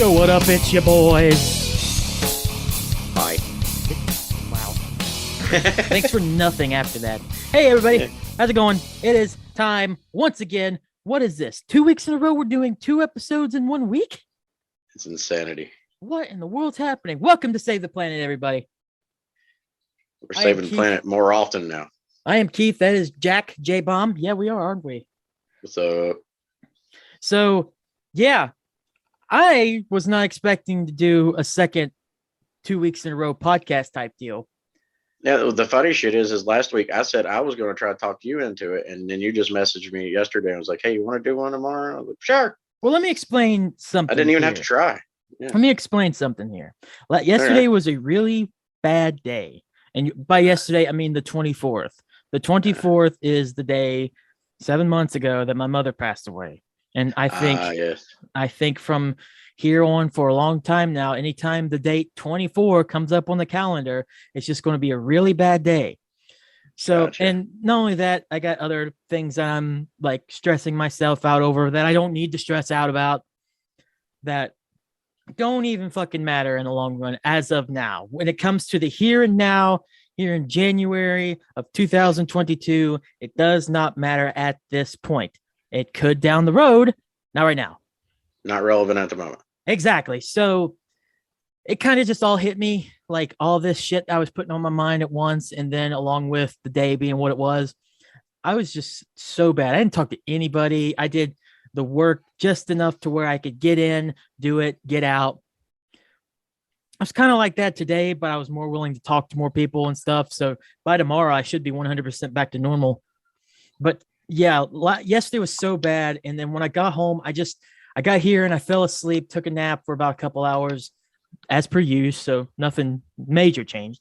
Yo, what up? It's your boys. Hi. Wow. Thanks for nothing after that. Hey, everybody. How's it going? It is time once again. What is this? 2 weeks in a row we're doing 2 episodes in 1 week? It's insanity. What in the world's happening? Welcome to Save the Planet, everybody. We're saving the planet more often now. I am Keith. That is Jack Jbomb. Yeah, we are, aren't we? What's up? So, yeah, I was not expecting to do a second 2 weeks in a row podcast type deal. Yeah, the funny shit is last week I said I was going to try to talk you into it, and then you just messaged me yesterday and was like, "Hey, you want to do one tomorrow?" I was like, "Sure." Well, let me explain something. I didn't even have to try. Yeah. Let me explain something here. Yesterday was a really bad day, and by yesterday I mean the 24th. The 24th is the day 7 months ago that my mother passed away, and I think from here on for a long time now, anytime the date 24 comes up on the calendar, it's just going to be a really bad day. So, gotcha. And not only that, I got other things that I'm like stressing myself out over that I don't need to stress out about, that don't even fucking matter in the long run as of now. When it comes to the here and now, here in January of 2022, it does not matter at this point. It could down the road, not right now. Not relevant at the moment. Exactly. So it kind of just all hit me, like all this shit I was putting on my mind at once. And then along with the day being what it was, I was just so bad. I didn't talk to anybody. I did the work just enough to where I could get in, do it, get out. I was kind of like that today, but I was more willing to talk to more people and stuff. So by tomorrow, I should be 100% back to normal. But yeah, yesterday was so bad. And then when I got home, I got here and I fell asleep, took a nap for about a couple hours as per use. So nothing major changed.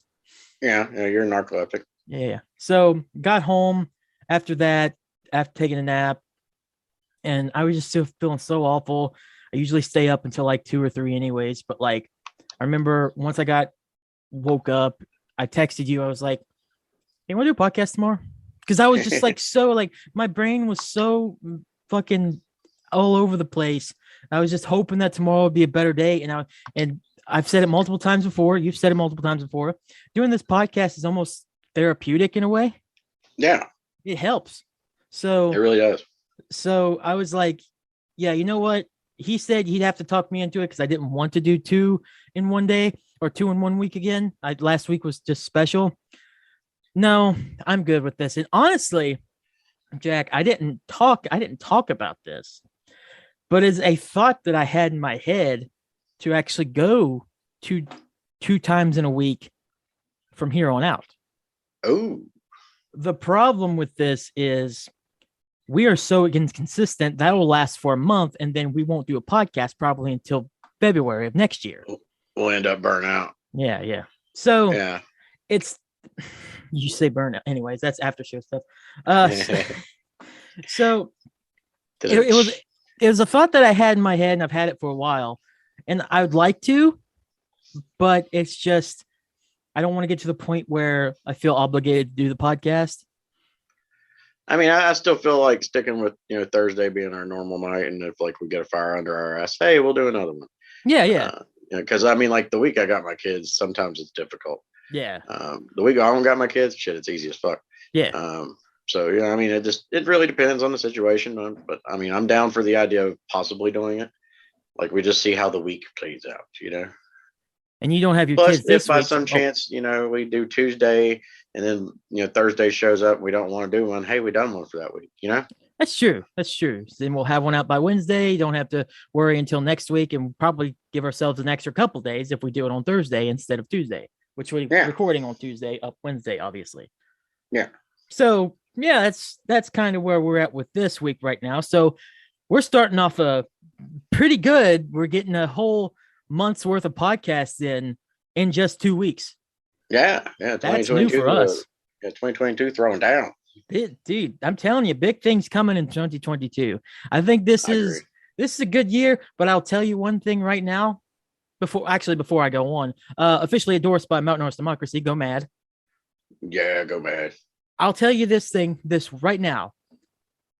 Yeah, you're narcoleptic. Yeah. So got home after that, after taking a nap, and I was just still feeling so awful. I usually stay up until like 2 or 3 anyways. But like, I remember once I woke up, I texted you. I was like, hey, want to do a podcast tomorrow? Because I was just like, so like my brain was so fucking all over the place. I was just hoping that tomorrow would be a better day. And I've said it multiple times before. You've said it multiple times before. Doing this podcast is almost therapeutic in a way. Yeah. It helps. So it really does. So I was like, yeah, you know what? He said he'd have to talk me into it because I didn't want to do 2 in 1 day or 2 in 1 week again. Last week was just special. No, I'm good with this. And honestly, Jack, I didn't talk about this, but it's a thought that I had in my head to actually go two times in a week from here on out. Oh, the problem with this is we are so inconsistent that will last for a month, and then we won't do a podcast probably until February of next year. We'll end up burning out. Yeah. So yeah, it's you say burnout. Anyways, that's Aftershow stuff. So it was a thought that I had in my head, and I've had it for a while, and I would like to, but it's just I don't want to get to the point where I feel obligated to do the podcast. I mean, I still feel like sticking with Thursday being our normal night, and if like we get a fire under our ass, hey, we'll do another one. Yeah. Because I mean, like the week I got my kids, sometimes it's difficult. Yeah. The week I don't got my kids, shit, it's easy as fuck. Yeah. So I mean, it really depends on the situation. But I mean, I'm down for the idea of possibly doing it. Like we just see how the week plays out, And you don't have your Plus, kids this if by week, some chance, we do Tuesday and then Thursday shows up, and we don't want to do one. Hey, we done one for that week, That's true. Then we'll have one out by Wednesday. You don't have to worry until next week, and we'll probably give ourselves an extra couple days if we do it on Thursday instead of Tuesday, which we're recording on Tuesday, up Wednesday, obviously. Yeah. So yeah, that's kind of where we're at with this week right now. So we're starting off pretty good. We're getting a whole month's worth of podcasts in just 2 weeks. Yeah. That's new for us. 2022 throwing down. Dude, I'm telling you, big things coming in 2022. I think this is a good year, but I'll tell you one thing right now. Before I go on, officially endorsed by Mountain Horse Democracy. Go mad. Yeah, go mad. I'll tell you this right now.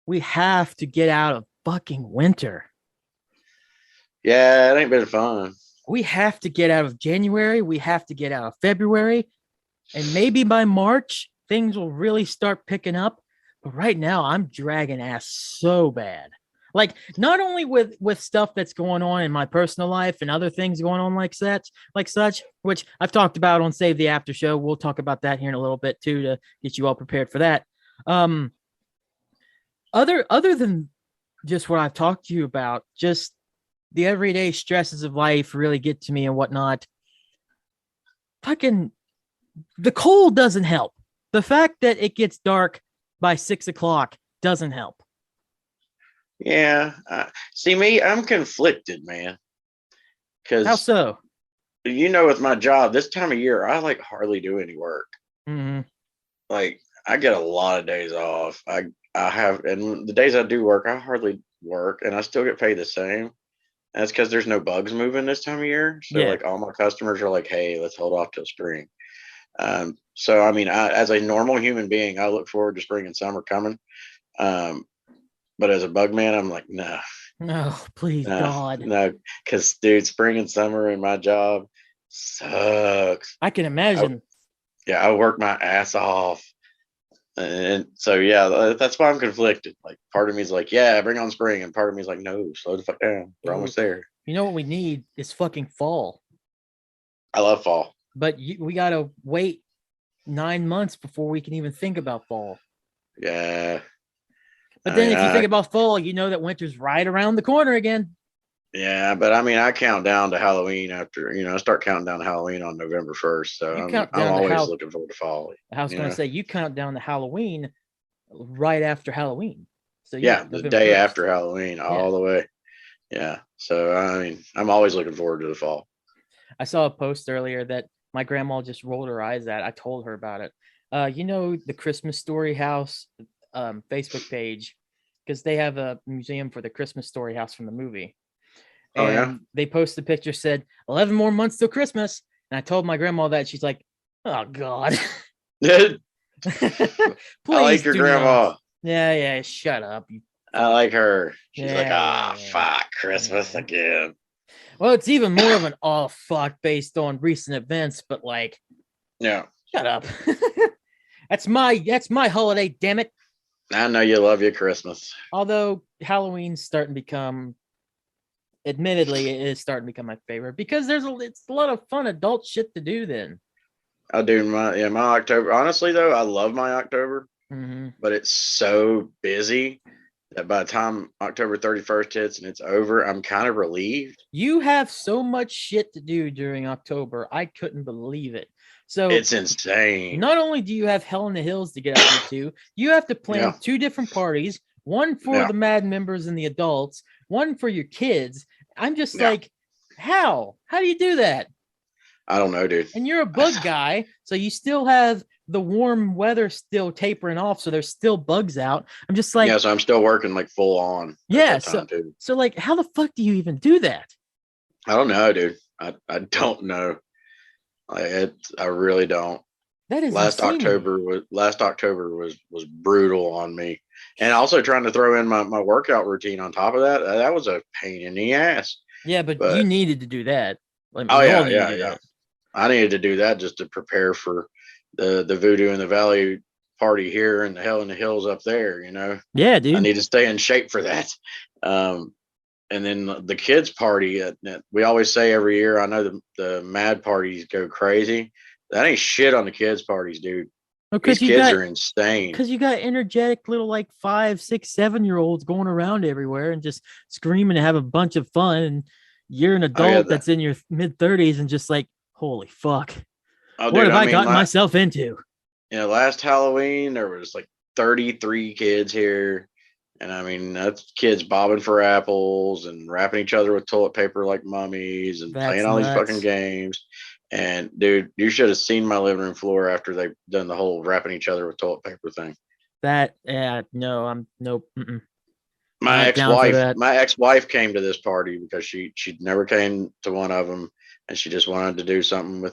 We have to get out of fucking winter. Yeah, it ain't been fun. We have to get out of January. We have to get out of February. And maybe by March, things will really start picking up. But right now, I'm dragging ass so bad. Like, not only with stuff that's going on in my personal life and other things going on like that, like such, which I've talked about on Save the After Show. We'll talk about that here in a little bit too to get you all prepared for that. Um, other than just what I've talked to you about, just the everyday stresses of life really get to me and whatnot. Fucking the cold doesn't help. The fact that it gets dark by 6 o'clock doesn't help. Yeah. See me, I'm conflicted, man. How Because so? with my job, this time of year, I like hardly do any work. Mm-hmm. Like I get a lot of days off. I have, and the days I do work, I hardly work, and I still get paid the same. And that's because there's no bugs moving this time of year. So Yeah. like all my customers are like, hey, let's hold off till spring. So I mean, as a normal human being, I look forward to spring and summer coming. Um, but as a bug man, I'm like, no, No, please, no, God. no, because dude, spring and summer in my job sucks. I can I, imagine. yeah, I work my ass off. And so, yeah, that's why I'm conflicted. Like, part of me is like, yeah, bring on spring. And part of me is like, no, slow the fuck down. We're Ooh, almost there. you know what we need is fucking fall. I love fall. But we got to wait 9 months before we can even think about fall. Yeah. But I then mean, if you think about fall, you know that winter's right around the corner again. yeah, but I mean, I count down to Halloween after, I start counting down to Halloween on November 1st. So You I'm, count I'm down to always how looking forward to fall, I was you going to know? say you count down to Halloween right after Halloween. So yeah, Yeah, the November day 1st. after Halloween, Yeah. all the way. Yeah. So, I mean, I'm always looking forward to the fall. I saw a post earlier that my grandma just rolled her eyes at. I told her about it. The Christmas Story House Facebook page, because they have a museum for the Christmas Story House from the movie. Oh, yeah. And they posted a picture, said 11 more months till Christmas. And I told my grandma that. She's like, oh God. I like Please your do not. grandma. Yeah, shut up. You I fuck. like her. She's like, Yeah. fuck, Christmas Yeah. again. Well, it's even more of an oh fuck based on recent events, but like, Yeah. shut up. That's my holiday, damn it. I know you love your Christmas. Although Halloween's starting to become, admittedly, it is starting to become my favorite because it's a lot of fun adult shit to do then. I do my October. Honestly though, I love my October, Mm-hmm. but it's so busy that by the time October 31st hits and it's over, I'm kind of relieved. You have so much shit to do during October. I couldn't believe it. So It's insane. not only do you have Hell in the Hills to get out here to, you have to plan Yeah. 2 different parties, one for Yeah. the Mad members and the adults, one for your kids. I'm just Yeah. like, how? How do you do that? I don't know, dude. And you're a bug guy, so you still have the warm weather still tapering off, so there's still bugs out. I'm just like, Yeah, so I'm still working like full on at yeah, that time too. so like, how the fuck do you even do that? I don't know, dude. I don't know. I really don't. That is Last insane to me. October was brutal on me, and also trying to throw in my workout routine on top of that. That was a pain in the ass. Yeah, but you But needed to do that. Like, oh we all yeah, need to yeah, do yeah. that. I needed to do that just to prepare for the Voodoo in the Valley party here and the Hell in the Hills up there. Yeah, I dude. need to stay in shape for that. And then the kids party we always say every year. I know the mad parties go crazy. That ain't shit on the kids parties, dude. These Because kids are insane. you got energetic little like 5, 6, 7 year olds going around everywhere and just screaming to have a bunch of fun. And you're an Oh yeah, adult that's in your mid-30s and just like, holy fuck, oh what dude. have I I mean, gotten myself into? last Halloween there was like 33 kids here, and I mean that's kids bobbing for apples and wrapping each other with toilet paper like mummies and That's playing all these fucking nuts. games. And dude, you should have seen my living room floor after they've done the whole wrapping each other with toilet paper thing. No, I'm nope. I'm My not down for ex-wife, that. my ex-wife came to this party because she'd never came to one of them, and she just wanted to do something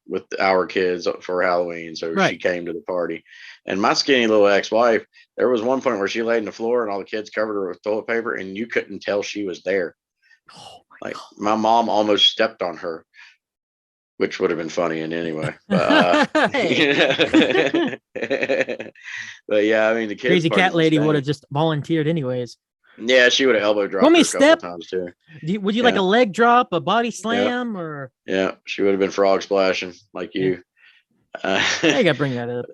with our kids for Halloween. So she Right. came to the party. And my skinny little ex-wife, there was one point where she laid on the floor and all the kids covered her with toilet paper, and you couldn't tell she was there. Like my mom almost stepped on her, which would have been funny in anyway. But but yeah, I mean the kids Crazy cat party's lady would insane. have just volunteered anyways. Yeah, she would have elbow Want dropped me her to a couple of step? times too. Would you like Yeah, a leg drop, a body yeah, slam, or yeah. She would have been frog splashing like yeah. you. I gotta bring that up.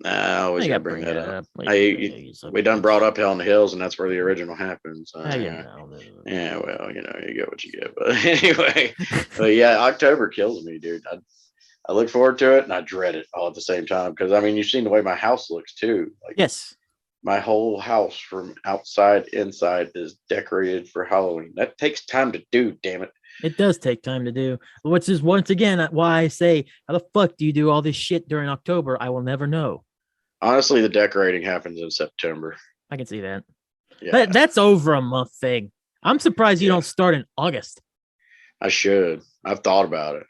Nah, I always I gotta gotta bring bring that that up. up. Like, We done brought up Hell in the Hills, and that's where the original happens. how you Yeah, know? yeah. Well, you get what you get. But anyway, but yeah, October kills me, dude. I look forward to it and I dread it all at the same time because I mean you've seen the way my house looks too. Like Yes, my whole house from outside inside is decorated for Halloween. That takes time to do. Damn it. it does take time to do. Which is once again why I say, how the fuck do you do all this shit during October? I will never know. Honestly, the decorating happens in September. I can see that. Yeah, That's over a month thing. I'm surprised you yeah. don't start in August. I should. I've thought about it.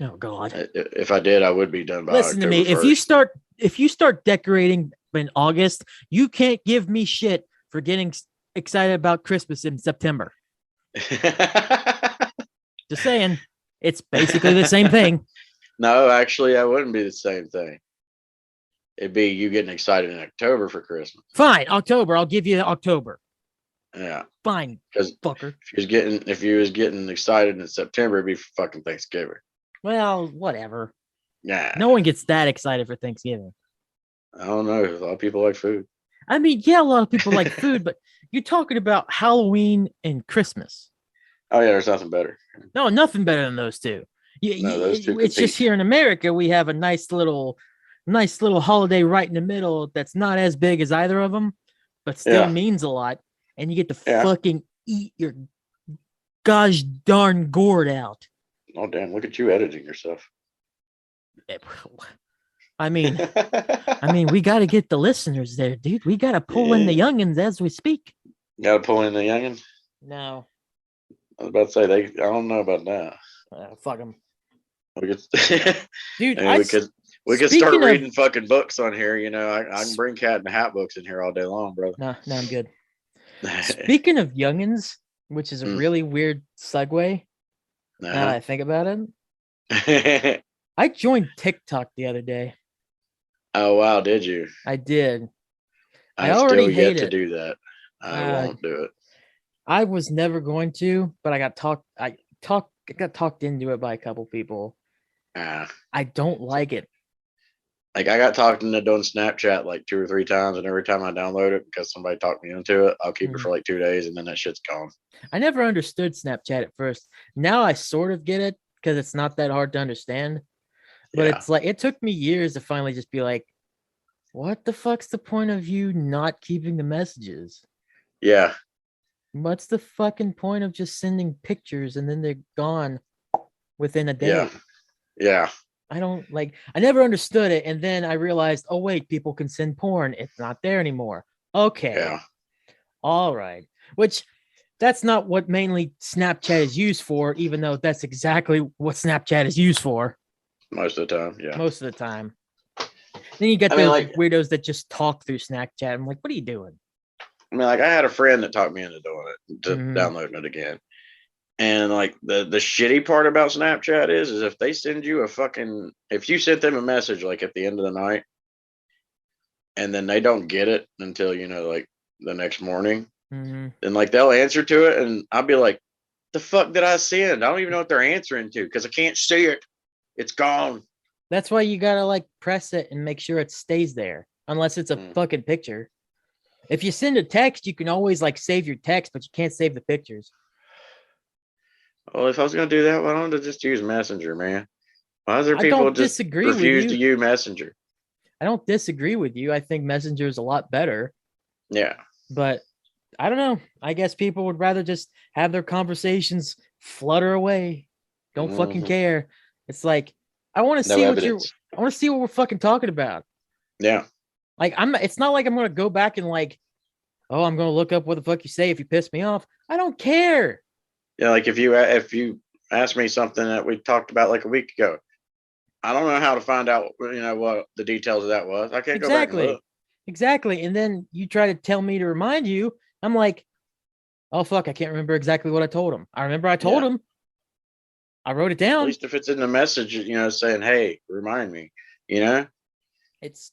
Oh God. If I did, I would be done by Listen to October me. 1st. If you start decorating in August, you can't give me shit for getting excited about Christmas in September. Just saying. It's basically the same thing. No, actually, that wouldn't be the same thing. It'd be you getting excited in October for Christmas. Fine, October. I'll give you October. Yeah, Fine, because fucker. if you was getting excited in September, it'd be for fucking Thanksgiving. Well, whatever. Yeah, No one gets that excited for Thanksgiving. I don't know. A lot of people like food. I mean, yeah, a lot of people like food, but you're talking about Halloween and Christmas. Oh yeah, there's nothing better. No, nothing better than those two. No, those two It's just compete. here in America we have a nice little holiday right in the middle that's not as big as either of them, but still Yeah, means a lot, and you get to yeah. fucking eat your gosh darn gourd out. Oh damn! Look at you editing yourself. I mean, we got to get the listeners there, dude. We got to pull in the Yeah. youngins as we speak. Gotta pull in the youngin. No, I was about to say they. I don't know about that. fuck them, We could, dude. I mean, we could start speaking of- reading fucking books on here. You know, I can bring Cat in the Hat books in here all day long, brother. No, I'm good. Speaking of youngins, which is a really weird segue. Now that I think about it, I joined TikTok the other day. Oh wow, did you? I did. I already still hate yet to it. do that. I won't do it. I was never going to, but I got talked into it by a couple people. I don't like it. Like I got talked into doing Snapchat like 2 or 3 times, and every time I download it because somebody talked me into it, I'll keep it for like 2 days, and then that shit's gone. I never understood Snapchat at first. Now I sort of get it because it's not that hard to understand. But it's like it took me years to finally just be like, what the fuck's the point of you not keeping the messages? Yeah. What's the fucking point of just sending pictures and then they're gone within a day? Yeah. Yeah. I never understood it. And then I realized, oh, wait, people can send porn. It's not there anymore. Okay. Yeah. All right. Which that's not what mainly Snapchat is used for, even though that's exactly what Snapchat is used for. Most of the time. Yeah. Most of the time. Then you get those weirdos that just talk through Snapchat. I'm like, what are you doing? I mean, like I had a friend that talked me into doing it, to downloading it again. And like the shitty part about Snapchat is if they send you if you sent them a message like at the end of the night and then they don't get it until, like the next morning, then like they'll answer to it and I'll be like, the fuck did I send? I don't even know what they're answering to because I can't see it. It's gone. That's why you gotta like press it and make sure it stays there, unless it's a fucking picture. If you send a text, you can always like save your text, but you can't save the pictures. Well, if I was gonna do that, why don't I just use Messenger, man? Why is there people just refuse to use Messenger? I don't disagree with you. I think Messenger is a lot better. Yeah. But I don't know. I guess people would rather just have their conversations flutter away. Don't fucking care. It's like I want to see I want to see what we're fucking talking about. Yeah. Like it's not like I'm gonna go back and like, oh, I'm gonna look up what the fuck you say if you piss me off. I don't care. Yeah, like if you ask me something that we talked about like a week ago, I don't know how to find out what the details of that was. I can't go back and look. Exactly. And then you try to tell me to remind you. I'm like, Oh fuck, I can't remember exactly what I told him. I remember I told Yeah. him. I wrote it At down. least if it's in the message, saying, "Hey, remind me," you know. It's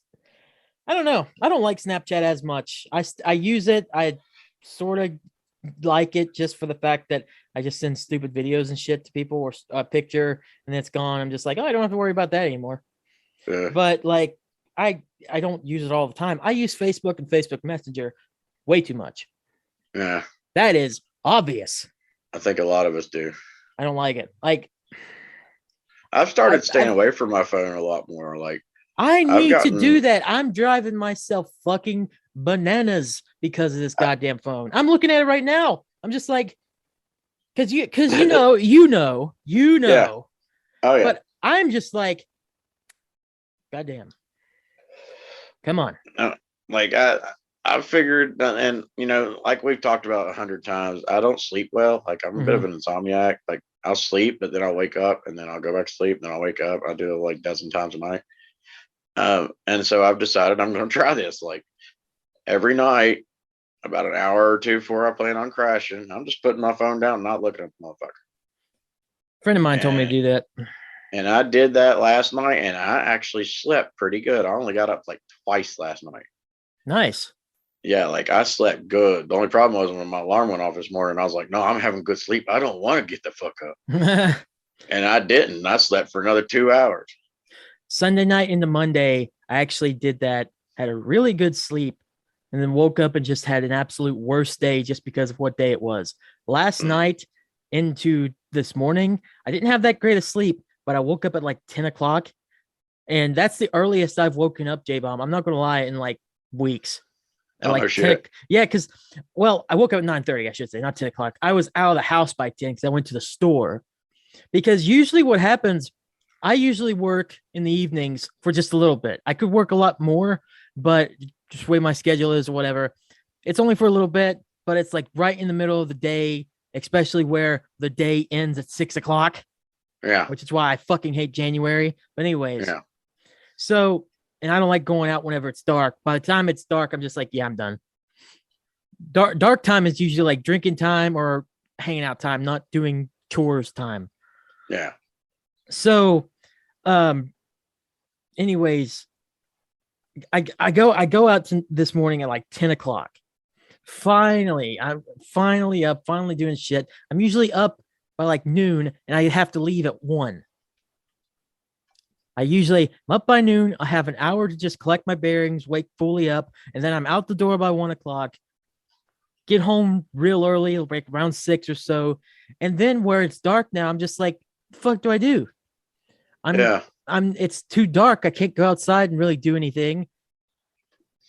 I don't know. I don't like Snapchat as much. I use it. I sort of like it just for the fact that I just send stupid videos and shit to people or a picture and it's gone. I'm just like, oh, I don't have to worry about that anymore. Yeah. But like, I don't use it all the time. I use Facebook and Facebook Messenger way too much. Yeah. That is obvious. I think a lot of us do. I don't like it. Like, I've started staying I've away from my phone a lot more. Like I I've need to do gotten, that. I'm driving myself fucking bananas because of this goddamn phone. I'm looking at it right now. I'm just like, because you yeah. know, Oh yeah. but I'm just like, goddamn, come on. Like I figured, and like we've talked about 100 times, I don't sleep well. Like I'm a bit Mm-hmm. of an insomniac. Like I'll sleep, but then I'll wake up, and then I'll go back to sleep, and then I'll wake up. I do it like a dozen times a night. And so I've decided I'm going to try this. Like every night, about an hour or two before I plan on crashing, I'm just putting my phone down, and not looking at the motherfucker. Friend of mine told me to And do that. and I did that last night, and I actually slept pretty good. I only got up like twice last night. Nice. Yeah, like I slept good. The only problem was when my alarm went off this morning, I was like, no, I'm having good sleep. I don't want to get the fuck up. And I didn't. I slept for another 2 hours. Sunday night into Monday, I actually did that, had a really good sleep, and then woke up and just had an absolute worst day just because of what day it was. Last Mm. night into this morning, I didn't have that great of sleep, but I woke up at like 10 o'clock. And that's the earliest I've woken up, Jbomb. I'm not going to lie, in like weeks. At Oh no like 10. shit. Yeah, because, well, I woke up at 9:30, I should say, not 10 o'clock. I was out of the house by 10 because I went to the store. Because usually what happens, I usually work in the evenings for just a little bit. I could work a lot more, but just the way my schedule is or whatever, it's only for a little bit, but it's like right in the middle of the day, especially where the day ends at 6 o'clock, Yeah. which is why I fucking hate January. But anyways, Yeah. so, and I don't like going out whenever it's dark. By the time it's dark, I'm just like, yeah, I'm done. Dark time is usually like drinking time or hanging out time, not doing chores time. Yeah. So, um, anyways, I go out this morning at like 10 o'clock. I'm finally up, finally doing shit. I'm usually up by like noon, and I have to leave at 1. I'm up by noon. I have an hour to just collect my bearings, wake fully up, and then I'm out the door by 1 o'clock. Get home real early, like around 6 or so, and then where it's dark now, I'm just like, the fuck do I do? I'm Yeah. It's too dark. I can't go outside and really do anything.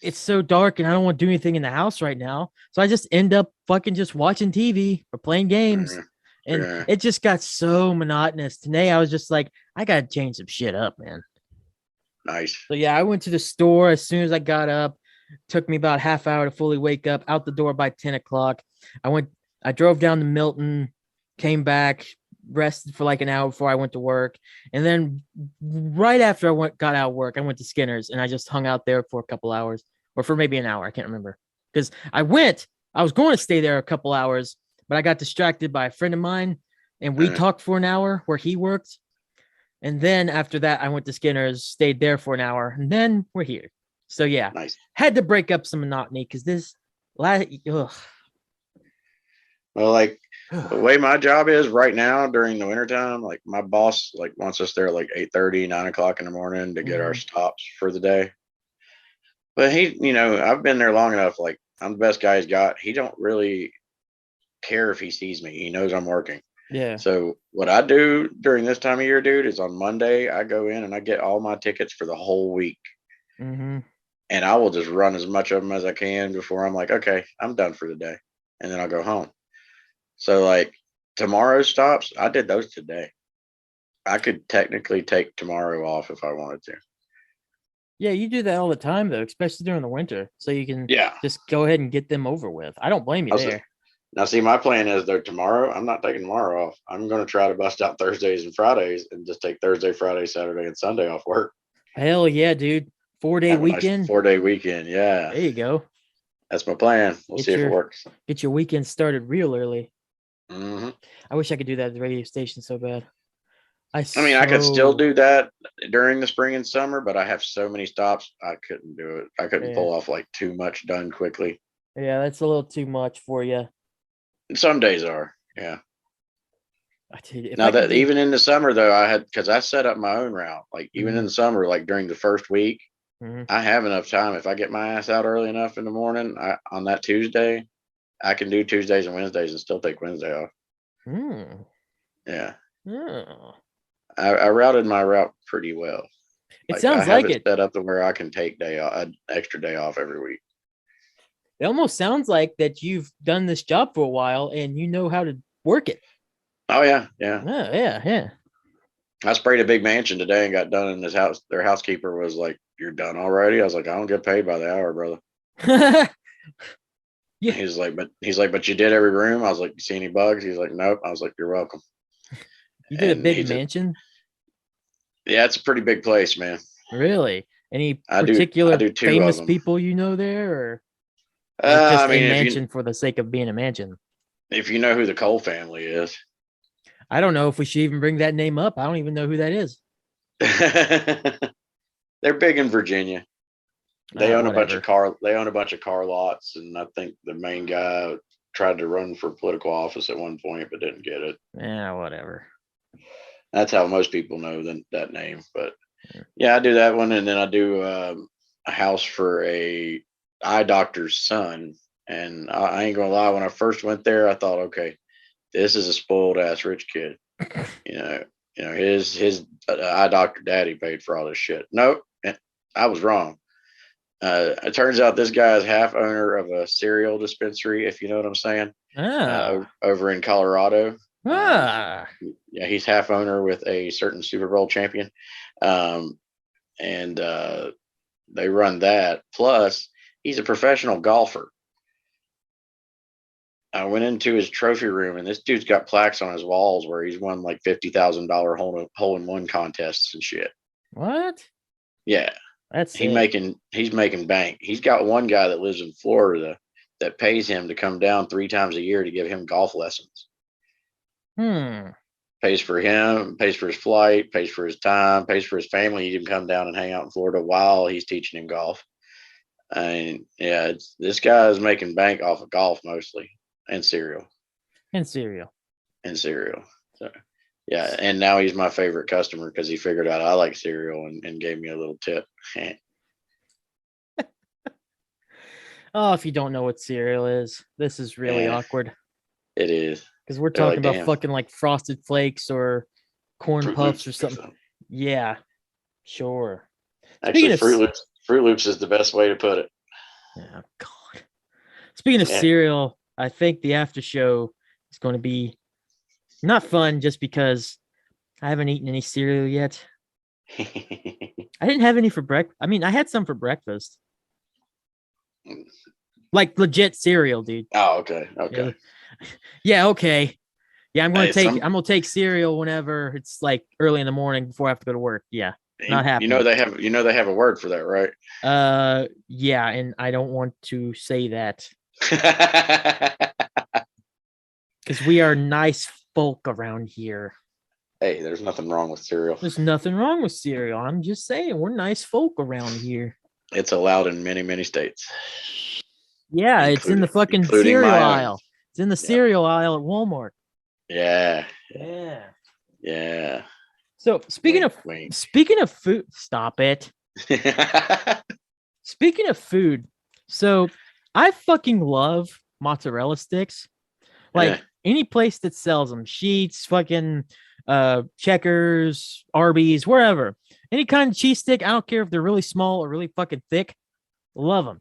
It's so dark and I don't want to do anything in the house right now. So I just end up fucking just watching TV or playing games. Yeah. And Yeah. it just got so monotonous. Today I was just like, I gotta change some shit up, man. Nice. So yeah, I went to the store as soon as I got up. Took me about half hour to fully wake up, out the door by 10 o'clock. I drove down to Milton, came back, rested for like an hour before I went to work. And then right after got out of work, I went to Skinner's and I just hung out there for a couple hours or for maybe an hour. I can't remember because I was going to stay there a couple hours, but I got distracted by a friend of mine and we talked for an hour where he worked. And then after that, I went to Skinner's, stayed there for an hour, and then we're here. So yeah, Nice. had to break up some monotony because this last. Well, like the way my job is right now during the wintertime, like my boss like wants us there at like 8:30, 9 o'clock in the morning to get our stops for the day. But I've been there long enough. Like I'm the best guy he's got. He don't really care if he sees me. He knows I'm working. Yeah. So what I do during this time of year, dude, is on Monday I go in and I get all my tickets for the whole week. Mm-hmm. And I will just run as much of them as I can before I'm like, okay, I'm done for the day. And then I'll go home. So like tomorrow's stops, I did those today. I could technically take tomorrow off if I wanted to. Yeah, you do that all the time though, especially during the winter, so you can Yeah. just go ahead and get them over with. I don't blame you there. Now, see, my plan is though tomorrow, I'm not taking tomorrow off. I'm going to try to bust out Thursdays and Fridays and just take Thursday, Friday, Saturday, and Sunday off work. Hell yeah, dude! 4-day Have a nice weekend. 4-day weekend. Yeah. There you go. That's my plan. We'll see if it works. Get your weekend started real early. Mm-hmm. I wish I could do that at the radio station so bad. I mean, I could still do that during the spring and summer, but I have so many stops, I couldn't do it. I couldn't pull off like too much done quickly. Yeah, that's a little too much for you. Some days are, yeah. I tell you, Now that even in the summer though, because I set up my own route. Like even in the summer, like during the first week, I have enough time. If I get my ass out early enough in the morning, on that Tuesday, I can do Tuesdays and Wednesdays and still take Wednesday off. Yeah. I routed my route pretty well. It sounds like it set up to where I can take an extra day off every week. It almost sounds like that you've done this job for a while and you know how to work it. Oh yeah. Yeah. I sprayed a big mansion today and got done in this house. Their housekeeper was like, "You're done already?" I was like, "I don't get paid by the hour, brother." Yeah. He's like, but you did every room. I was like, "You see any bugs?" He's like, "Nope." I was like, "You're welcome." You did a big mansion? Yeah, it's a pretty big place, man. Really? Any particular famous people you know there, or just a mansion for the sake of being a mansion? If you know who the Cole family is. I don't know if we should even bring that name up. I don't even know who that is. They're big in Virginia. They own a bunch of car lots, and I think the main guy tried to run for political office at one point but didn't get it. Yeah, whatever. That's how most people know that name. But yeah, I do that one, and then I do a house for a eye doctor's son. And I ain't gonna lie, when I first went there, I thought, okay, this is a spoiled ass rich kid. His eye doctor daddy paid for all this shit. Nope, I was wrong. It turns out this guy is half owner of a cereal dispensary, if you know what I'm saying. Over in Colorado. Yeah, he's half owner with a certain Super Bowl champion. And they run that. Plus, he's a professional golfer. I went into his trophy room, and this dude's got plaques on his walls where he's won like $50,000 hole-in-one contests and shit. What? Yeah, he's making bank. He's got one guy that lives in Florida that pays him to come down 3 times a year to give him golf lessons. Pays for him, pays for his flight, pays for his time, pays for his family. He can come down and hang out in Florida while he's teaching him golf. And yeah, this guy is making bank off of golf mostly. And cereal. So, yeah. And now he's my favorite customer because he figured out I like cereal and gave me a little tip. Oh, if you don't know what cereal is, this is really awkward. It is. Because we're talking about fucking like Frosted Flakes or Corn Puffs or something. Yeah, sure. Actually, Fruit Loops is the best way to put it. Oh, God. Speaking of cereal, I think the after show is going to be not fun just because I haven't eaten any cereal yet. I didn't have any for breakfast. I mean, I had some for breakfast. Like legit cereal, dude. Oh, okay. Yeah, okay. Yeah, I'm gonna take cereal whenever it's like early in the morning before I have to go to work. Yeah. Not happening. They have a word for that, right? Yeah, and I don't want to say that. Because we are nice folk around here. Hey, there's nothing wrong with cereal. There's nothing wrong with cereal. I'm just saying, we're nice folk around here. It's allowed in many, many states. Yeah, it's in the fucking cereal aisle. It's in the cereal aisle at Walmart. Yeah. So speaking of food, stop it. Speaking of food, so I fucking love mozzarella sticks. Like any place that sells them, Sheets, fucking Checkers, Arby's, wherever. Any kind of cheese stick, I don't care if they're really small or really fucking thick. Love them.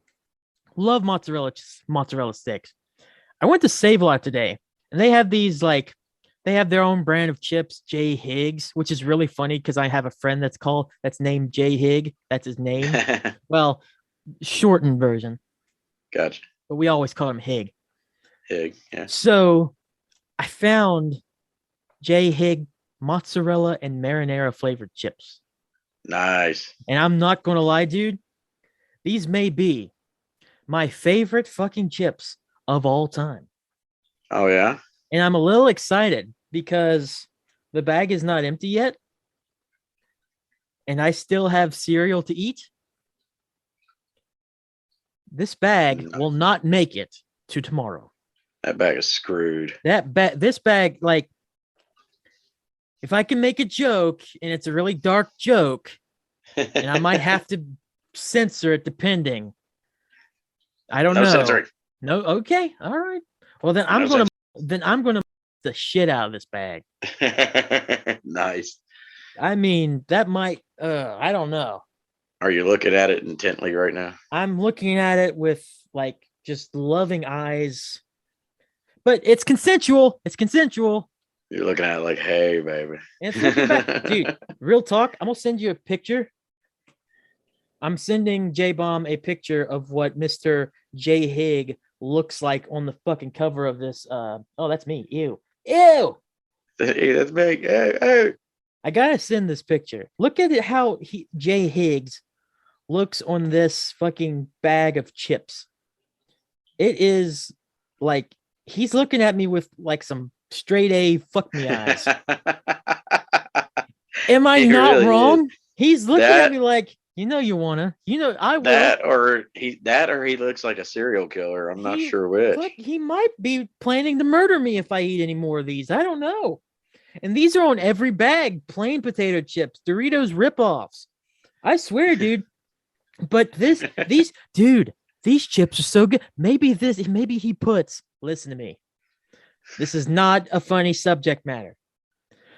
Love mozzarella sticks. I went to Save-A-Lot today, and they have these they have their own brand of chips, J. Higgs, which is really funny because I have a friend that's named J. Hig. That's his name. Well, shortened version. Gotcha. But we always call him Hig. Hig, yeah. So I found J. Hig mozzarella and marinara flavored chips. Nice. And I'm not going to lie, dude. These may be my favorite fucking chips of all time. Oh yeah. And I'm a little excited because the bag is not empty yet. And I still have cereal to eat. This bag will not make it to tomorrow. That bag is screwed. This bag, like, if I can make a joke and it's a really dark joke, and I might have to censor it depending. I don't know. Censoring. No, okay, all right. Well, then I'm gonna the shit out of this bag. Nice. I mean, that might. I don't know. Are you looking at it intently right now? I'm looking at it with like just loving eyes, but it's consensual. It's consensual. You're looking at it like, hey, baby. And it's looking back, dude. Real talk. I'm gonna send you a picture. I'm sending Jbomb a picture of what Mr. J Hig looks like on the fucking cover of this. Oh, that's me. Ew. Hey, that's big. Hey. I gotta send this picture. Look at it, how J Higgs looks on this fucking bag of chips. It is like he's looking at me with like some straight A fuck me eyes. Am I not really wrong? He's looking at me like, you wanna, I will. That or he looks like a serial killer. I'm not sure which. He might be planning to murder me if I eat any more of these. I don't know. And these are on every bag, plain potato chips, Doritos ripoffs. I swear, dude. But these chips are so good. Maybe he puts, listen to me. This is not a funny subject matter.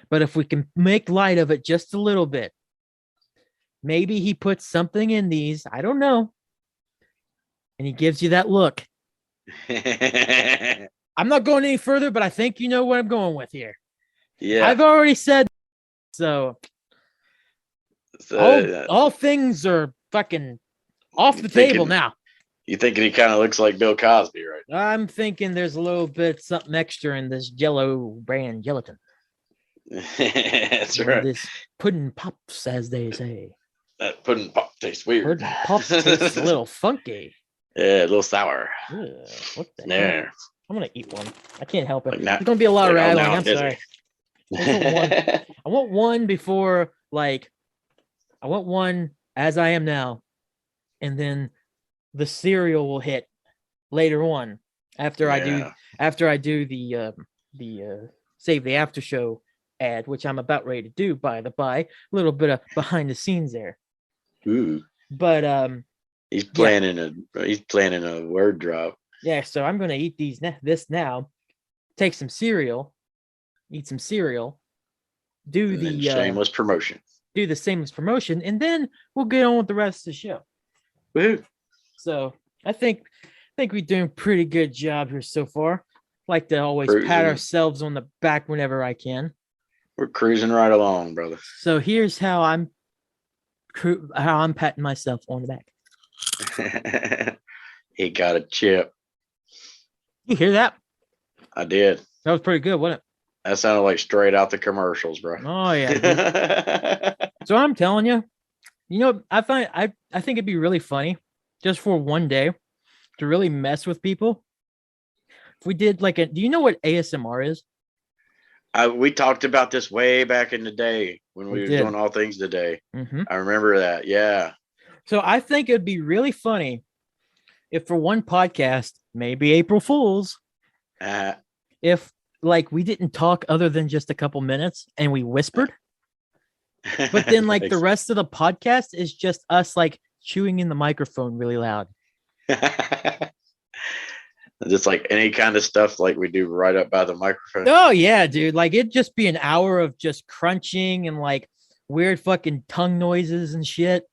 But if we can make light of it just a little bit, maybe he puts something in these. I don't know. And he gives you that look. I'm not going any further, but I think you know what I'm going with here. Yeah. I've already said so. All things are fucking off the table now. You thinking he kind of looks like Bill Cosby, right? I'm thinking there's a little bit something extra in this Jello brand gelatin. That's right. This pudding pops, as they say. That pudding pop tastes weird. Pudding pop tastes a little funky. Yeah, a little sour. What the hell? I'm gonna eat one. I can't help it. Like There's gonna be a lot of rattling. I'm sorry. I want one before, like, I want one as I am now, and then the cereal will hit later on after I do the Save the After Show ad, which I'm about ready to do. By the by, a little bit of behind the scenes there. Ooh. But he's planning a word drop. Yeah, so I'm gonna eat this now. Take some cereal. Eat some cereal, do the shameless promotion. Do the shameless promotion, and then we'll get on with the rest of the show. Woo! So I think we're doing a pretty good job here so far. Like to always pat ourselves on the back whenever I can. We're cruising right along, brother. So here's how I'm patting myself on the back. He got a chip. You hear that? I did. That was pretty good, wasn't it? That sounded like straight out the commercials, bro. Oh yeah. So I'm telling you, I think it'd be really funny just for one day to really mess with people. If we did do you know what ASMR is? We talked about this way back in the day when we were doing All Things Today. Mm-hmm. I remember that. Yeah. So I think it'd be really funny if for one podcast, maybe April Fools, if we didn't talk other than just a couple minutes and we whispered, but then the rest of the podcast is just us chewing in the microphone really loud. Just any kind of stuff we do right up by the microphone. Oh yeah, dude. It'd just be an hour of just crunching and weird fucking tongue noises and shit.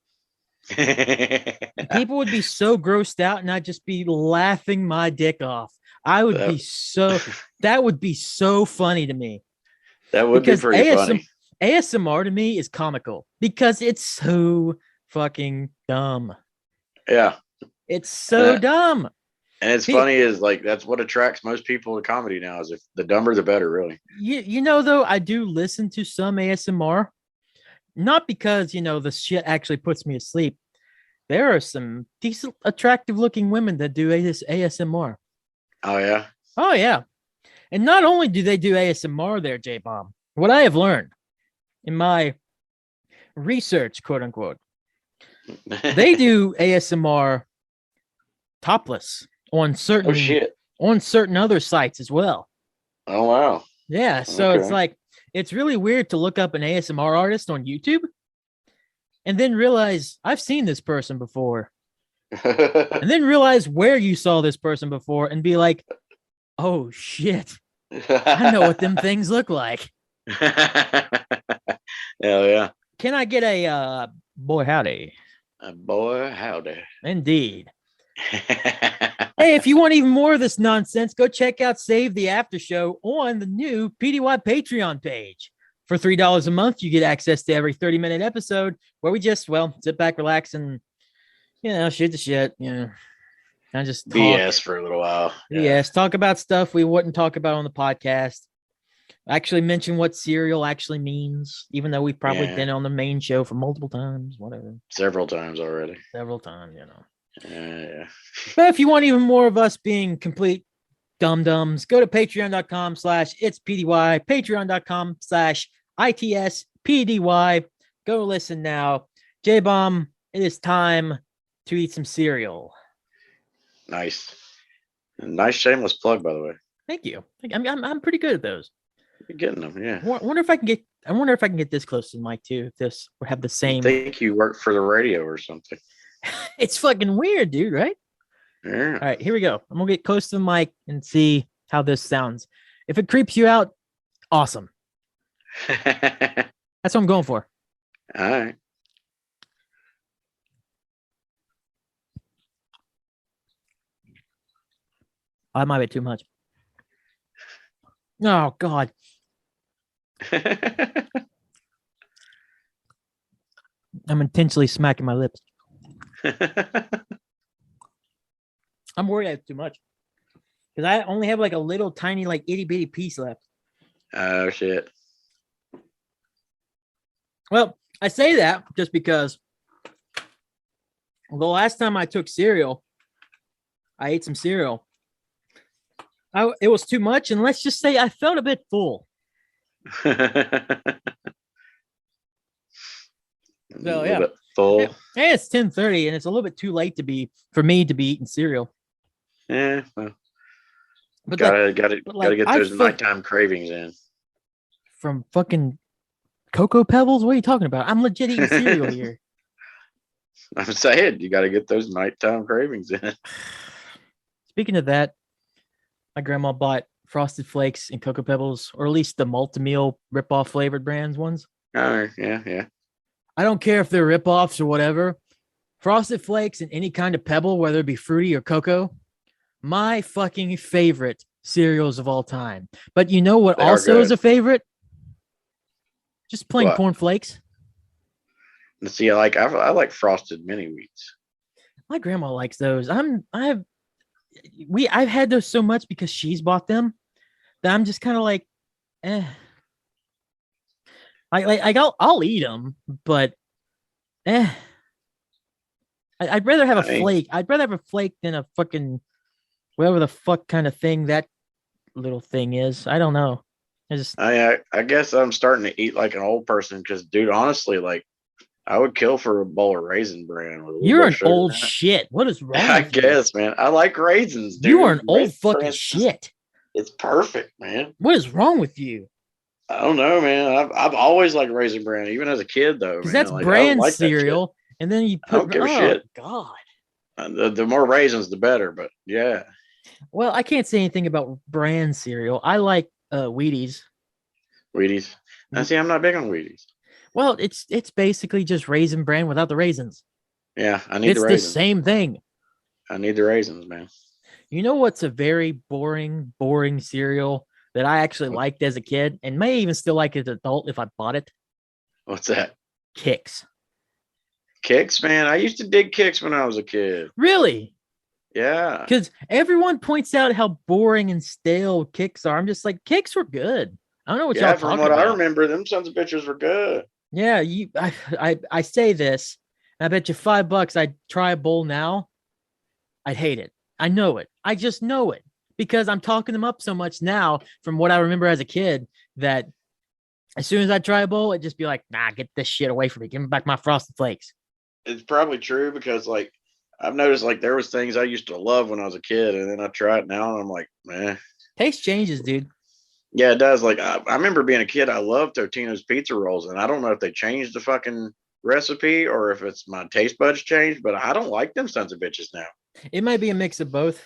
People would be so grossed out and I'd just be laughing my dick off. That would be so funny to me. That would be pretty funny. ASMR to me is comical because it's so fucking dumb. Yeah. It's so dumb. And it's funny is that's what attracts most people to comedy now is if the dumber the better, really. Though, I do listen to some ASMR, not because, the shit actually puts me to sleep. there are some decent, attractive looking women that do ASMR. Oh yeah. Oh yeah, and not only do they do ASMR there, Jbomb. What I have learned in my research, quote unquote, they do ASMR topless on Oh shit. certain other sites as well. Oh wow. Yeah, so it's Okay. like it's really weird to look up an ASMR artist on YouTube and then realize I've seen this person before. And then realize where you saw this person before and be like, "Oh shit. I know what them things look like." Hell yeah. Can I get a boy howdy? Boy, howdy. Indeed. Hey, if you want even more of this nonsense, go check out Save the After Show on the new PDY Patreon page. For $3 a month, you get access to every 30-minute episode where we just, sit back, relax, and, shoot the shit. I just talk. BS for a little while. Yes, talk about stuff we wouldn't talk about on the podcast. Actually mention what cereal actually means, even though we've probably been on the main show for multiple times, whatever. Several times already. Several times, Yeah. But if you want even more of us being complete dum-dums, go to patreon.com/itspdy, patreon.com/itspdy. Go listen now. J-Bomb, it is time to eat some cereal. Nice shameless plug, by the way. Thank you. I'm pretty good at those. You're getting them, yeah. I wonder if I can get this close to the mic too. If this will have the same. I think you work for the radio or something. It's fucking weird, dude, right? Yeah. All right, here we go. I'm gonna get close to the mic and see how this sounds. If it creeps you out, awesome. That's what I'm going for. All right. I might be too much. Oh God. I'm intentionally smacking my lips. I'm worried I have too much because I only have like a little tiny, like itty bitty piece left. Oh shit. Well, I say that just because the last time I took cereal, I ate some cereal. It was too much, and let's just say I felt a bit full. So yeah, full. Hey, it's 10:30, and it's a little bit too late for me to be eating cereal. Yeah, well, but gotta get those nighttime cravings in. From fucking Cocoa Pebbles? What are you talking about? I'm legit eating cereal here. I'm saying you gotta get those nighttime cravings in. Speaking of that, my grandma bought Frosted Flakes and Cocoa Pebbles, or at least the multi-meal rip-off flavored brands ones. Oh, yeah. I don't care if they're rip-offs or whatever. Frosted Flakes and any kind of pebble, whether it be fruity or cocoa, my fucking favorite cereals of all time. But you know what also is a favorite? Just plain corn flakes. Let's see, I like frosted mini wheats. My grandma likes those. I've had those so much because she's bought them that I'm just kind of like, I'll eat them, but I'd rather have a flake. I'd rather have a flake than a fucking whatever the fuck kind of thing that little thing is. I don't know. I guess I'm starting to eat like an old person because, dude, honestly, like I would kill for a bowl of Raisin Bran. You're an old shit. What is wrong? I guess, man. I like raisins, dude. You are an old fucking shit. It's perfect, man. What is wrong with you? I don't know, man. I've always liked Raisin Bran, even as a kid, though. Because that's brand cereal, and then you put. I don't give a shit. God. The more raisins, the better. But yeah. Well, I can't say anything about brand cereal. I like Wheaties. Wheaties. Now, see, I'm not big on Wheaties. Well, it's basically just Raisin Bran without the raisins. Yeah, I need the raisins. It's the same thing. I need the raisins, man. You know what's a very boring cereal that I actually liked as a kid and may even still like as an adult if I bought it? What's that? Kix. Kix, man. I used to dig Kix when I was a kid. Really? Yeah. Because everyone points out how boring and stale Kix are. I'm just like, Kix were good. I don't know what y'all talking about. From what I remember, them sons of bitches were good. Yeah, I say this, I bet you $5 I'd try a bowl now. I'd hate it. I know it. I just know it because I'm talking them up so much now from what I remember as a kid that as soon as I try a bowl, it'd just be like, nah, get this shit away from me. Give me back my Frosted Flakes. It's probably true because like I've noticed like there was things I used to love when I was a kid, and then I try it now, and I'm like, man, Taste changes, dude. yeah, it does. Like I remember being a kid, I loved Totino's pizza rolls, and I don't know if they changed the fucking recipe or if it's my taste buds changed, but I don't like them sons of bitches now. It might be a mix of both,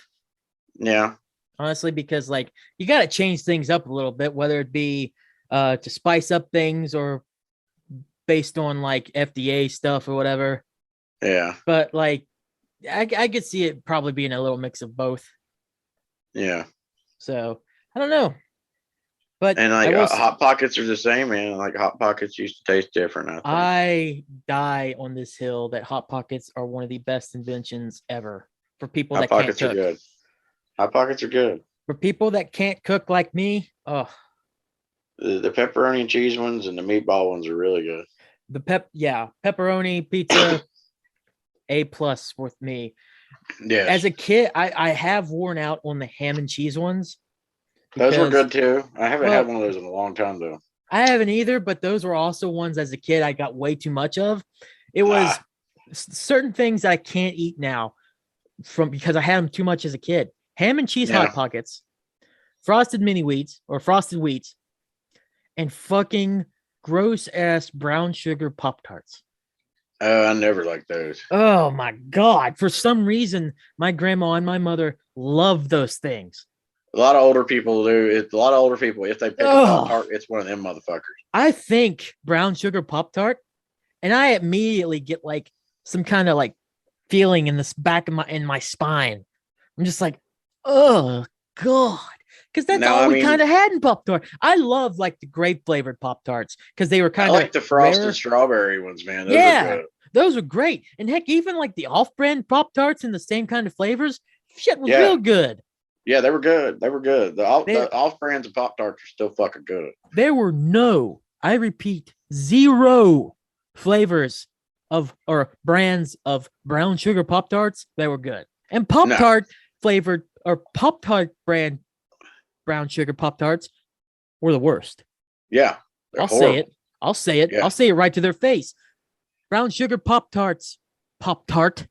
Yeah, honestly, because like you got to change things up a little bit, whether it be to spice up things or based on like FDA stuff or whatever. yeah, But like, I could see it probably being a little mix of both. yeah. So I don't know, but And I like will. hot pockets are the same, man. Like hot pockets used to taste different. I think I die on this hill that Hot Pockets are one of the best inventions ever for people hot that can't pockets are cook. good. Hot pockets are good. For people that can't cook like me, oh, The pepperoni and cheese ones and the meatball ones are really good. pepperoni pizza, A+ with me. Yes, As a kid, I have worn out on the ham and cheese ones those were because, good too. I haven't had well, one of those in a long time though. I haven't either, but those were also ones as a kid I got way too much of. It was Ah, certain things I can't eat now from because I had them too much as a kid. Ham and cheese yeah. hot pockets, frosted mini wheats or frosted wheats, and fucking gross ass brown sugar Pop Tarts. I never liked those. Oh my god! For some reason, my grandma and my mother love those things. A lot of older people do. It's a lot of older people. If they pick a pop Oh, tart, it's one of them motherfuckers. I think brown sugar Pop Tart, and I immediately get like some kind of like feeling in this back of my spine. I'm just like, oh god, because that's Now, all I we mean, kind of had in Pop Tart. I love like the grape flavored Pop Tarts because they were I kind of like the frosted rare. strawberry ones, man. Those are Yeah, good. those are great. And heck, even like the off-brand Pop Tarts in the same kind of flavors, shit was Yeah, real good. yeah, they were good. They were good. There, The off brands of pop tarts are still fucking good. there were no, I repeat, zero flavors of or brands of brown sugar Pop Tarts that were good. And Pop No, Tart flavored or Pop Tart brand brown sugar Pop Tarts were the worst. yeah, they're I'll say it. horrible. I'll say it. Yeah. I'll say it right to their face. Brown sugar Pop Tarts, Pop Tart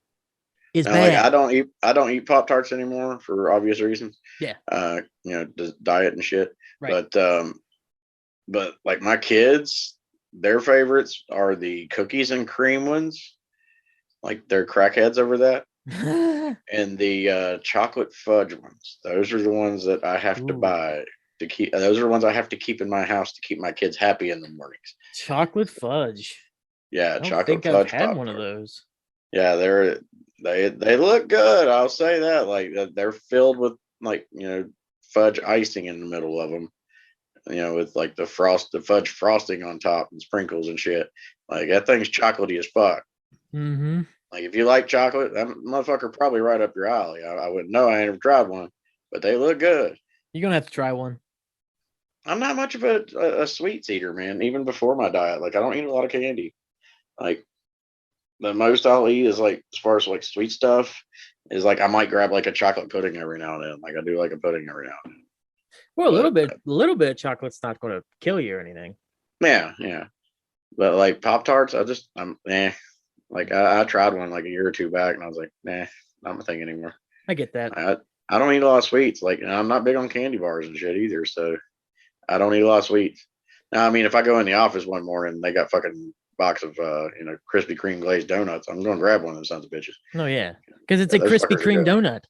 is Now, like bad. I don't eat pop tarts anymore for obvious reasons. Yeah, Just diet and shit. right. But like my kids, their favorites are the cookies and cream ones. Like they're crackheads over that. And the chocolate fudge ones. Those are the ones that I have to Ooh, buy to keep. Those are the ones I have to keep in my house to keep my kids happy in the mornings. chocolate fudge. Yeah, I don't chocolate think I've fudge had pop one of tart. those. Yeah, they look good. I'll say that. Like they're filled with like fudge icing in the middle of them. With like the fudge frosting on top and sprinkles and shit. Like that thing's chocolatey as fuck. Mm-hmm. Like if you like chocolate, that motherfucker probably right up your alley. I wouldn't know. I ain't never tried one, but they look good. You're gonna have to try one. I'm not much of a sweets eater, man. Even before my diet, like I don't eat a lot of candy. Like the most I'll eat is like as far as like sweet stuff is like I might grab like a chocolate pudding every now and then. Like I do like a pudding every now and then. Well, But a little bit of chocolate's not gonna kill you or anything. yeah, yeah. But like Pop Tarts, I'm Like I tried one like a year or two back, and I was like, nah, not my thing anymore. I get that. I don't eat a lot of sweets. Like I'm not big on candy bars and shit either, so I don't eat a lot of sweets. Now, I mean, if I go in the office one morning and they got fucking box of Krispy Kreme glazed donuts, I'm gonna grab one of those sons of bitches. Oh yeah, because it's Yeah, a those Krispy fuckers are Kreme good. donut.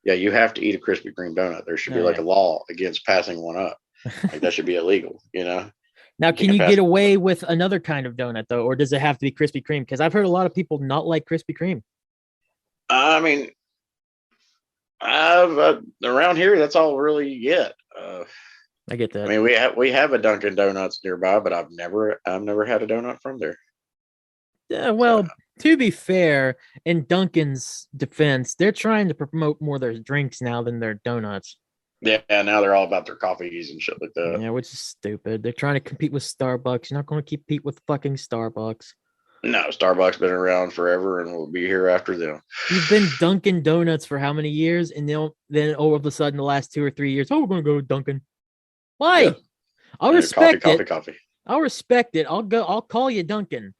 Yeah, you have to eat a Krispy Kreme donut. There should be Oh like yeah. a law against passing one up. Like that should be illegal. Now, You can can't you pass get one up. away with another kind of donut though, or does it have to be Krispy Kreme? Because I've heard a lot of people not like Krispy Kreme. I mean, I've around here that's all really yet. I get I that. mean, we have a Dunkin' Donuts nearby, but I've never had a donut from there. Yeah, So well, to be fair, in Dunkin's defense, they're trying to promote more their drinks now than their donuts. yeah, now they're all about their coffees and shit like that. Yeah, which is stupid. They're trying to compete with Starbucks. You're not going to compete with fucking Starbucks. No, Starbucks been around forever and will be here after them. You've been Dunkin' Donuts for how many years, and then all of a sudden, the last 2 or 3 years, oh, we're gonna go to Dunkin'. Why? Yep. I'll Coffee, respect coffee, it. coffee. I'll respect it. I'll go. I'll call you Dunkin',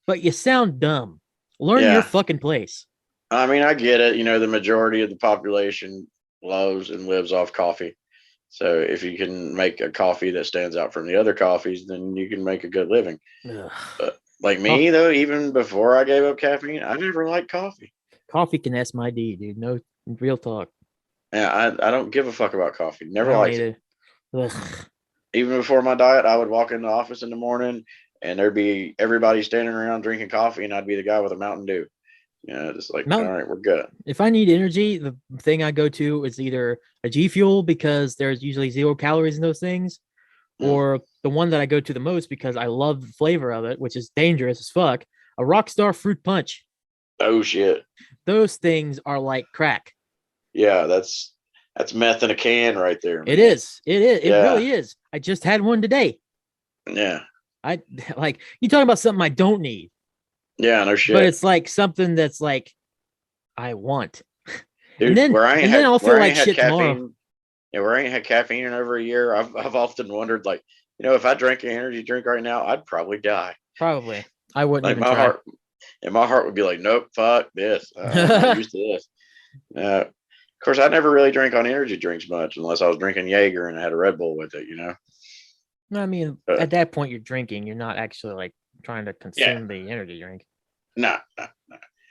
but you sound dumb. Learn your Yeah. fucking place. I mean, I get it. The majority of the population loves and lives off coffee. So if you can make a coffee that stands out from the other coffees, then you can make a good living. Ugh. But like Oh, me, though, even before I gave up caffeine, I never liked coffee. coffee can S my D, dude. No real talk. Yeah, I don't give a fuck about coffee. I Never don't liked need it. it. Ugh. Even before my diet, I would walk in the office in the morning and there'd be everybody standing around drinking coffee, and I'd be the guy with a Mountain Dew. Just like, all Mountain. right, we're good. If I need energy, the thing I go to is either a G Fuel because there's usually 0 calories in those things, Mm. or the one that I go to the most because I love the flavor of it, which is dangerous as fuck, a Rockstar Fruit Punch. Oh shit. Those things are like crack. Yeah, that's meth in a can right there, It man. is. It is. It Yeah. really is. I just had one today. Yeah. I like you talking about something I don't need, Yeah, no but shit. it's like something that's like I want. Dude, and then I'll feel like shit caffeine, tomorrow. yeah, where I ain't had caffeine in over a year, I've often wondered, like, if I drank an energy drink right now, I'd probably die. Probably. I wouldn't Like even try. my heart would be like, nope, fuck this. I'm not used to this. Of course, I never really drank on energy drinks much unless I was drinking Jaeger and I had a Red Bull with it. I mean, But at that point, you're drinking. You're not actually like trying to yeah, consume the energy drink. nah.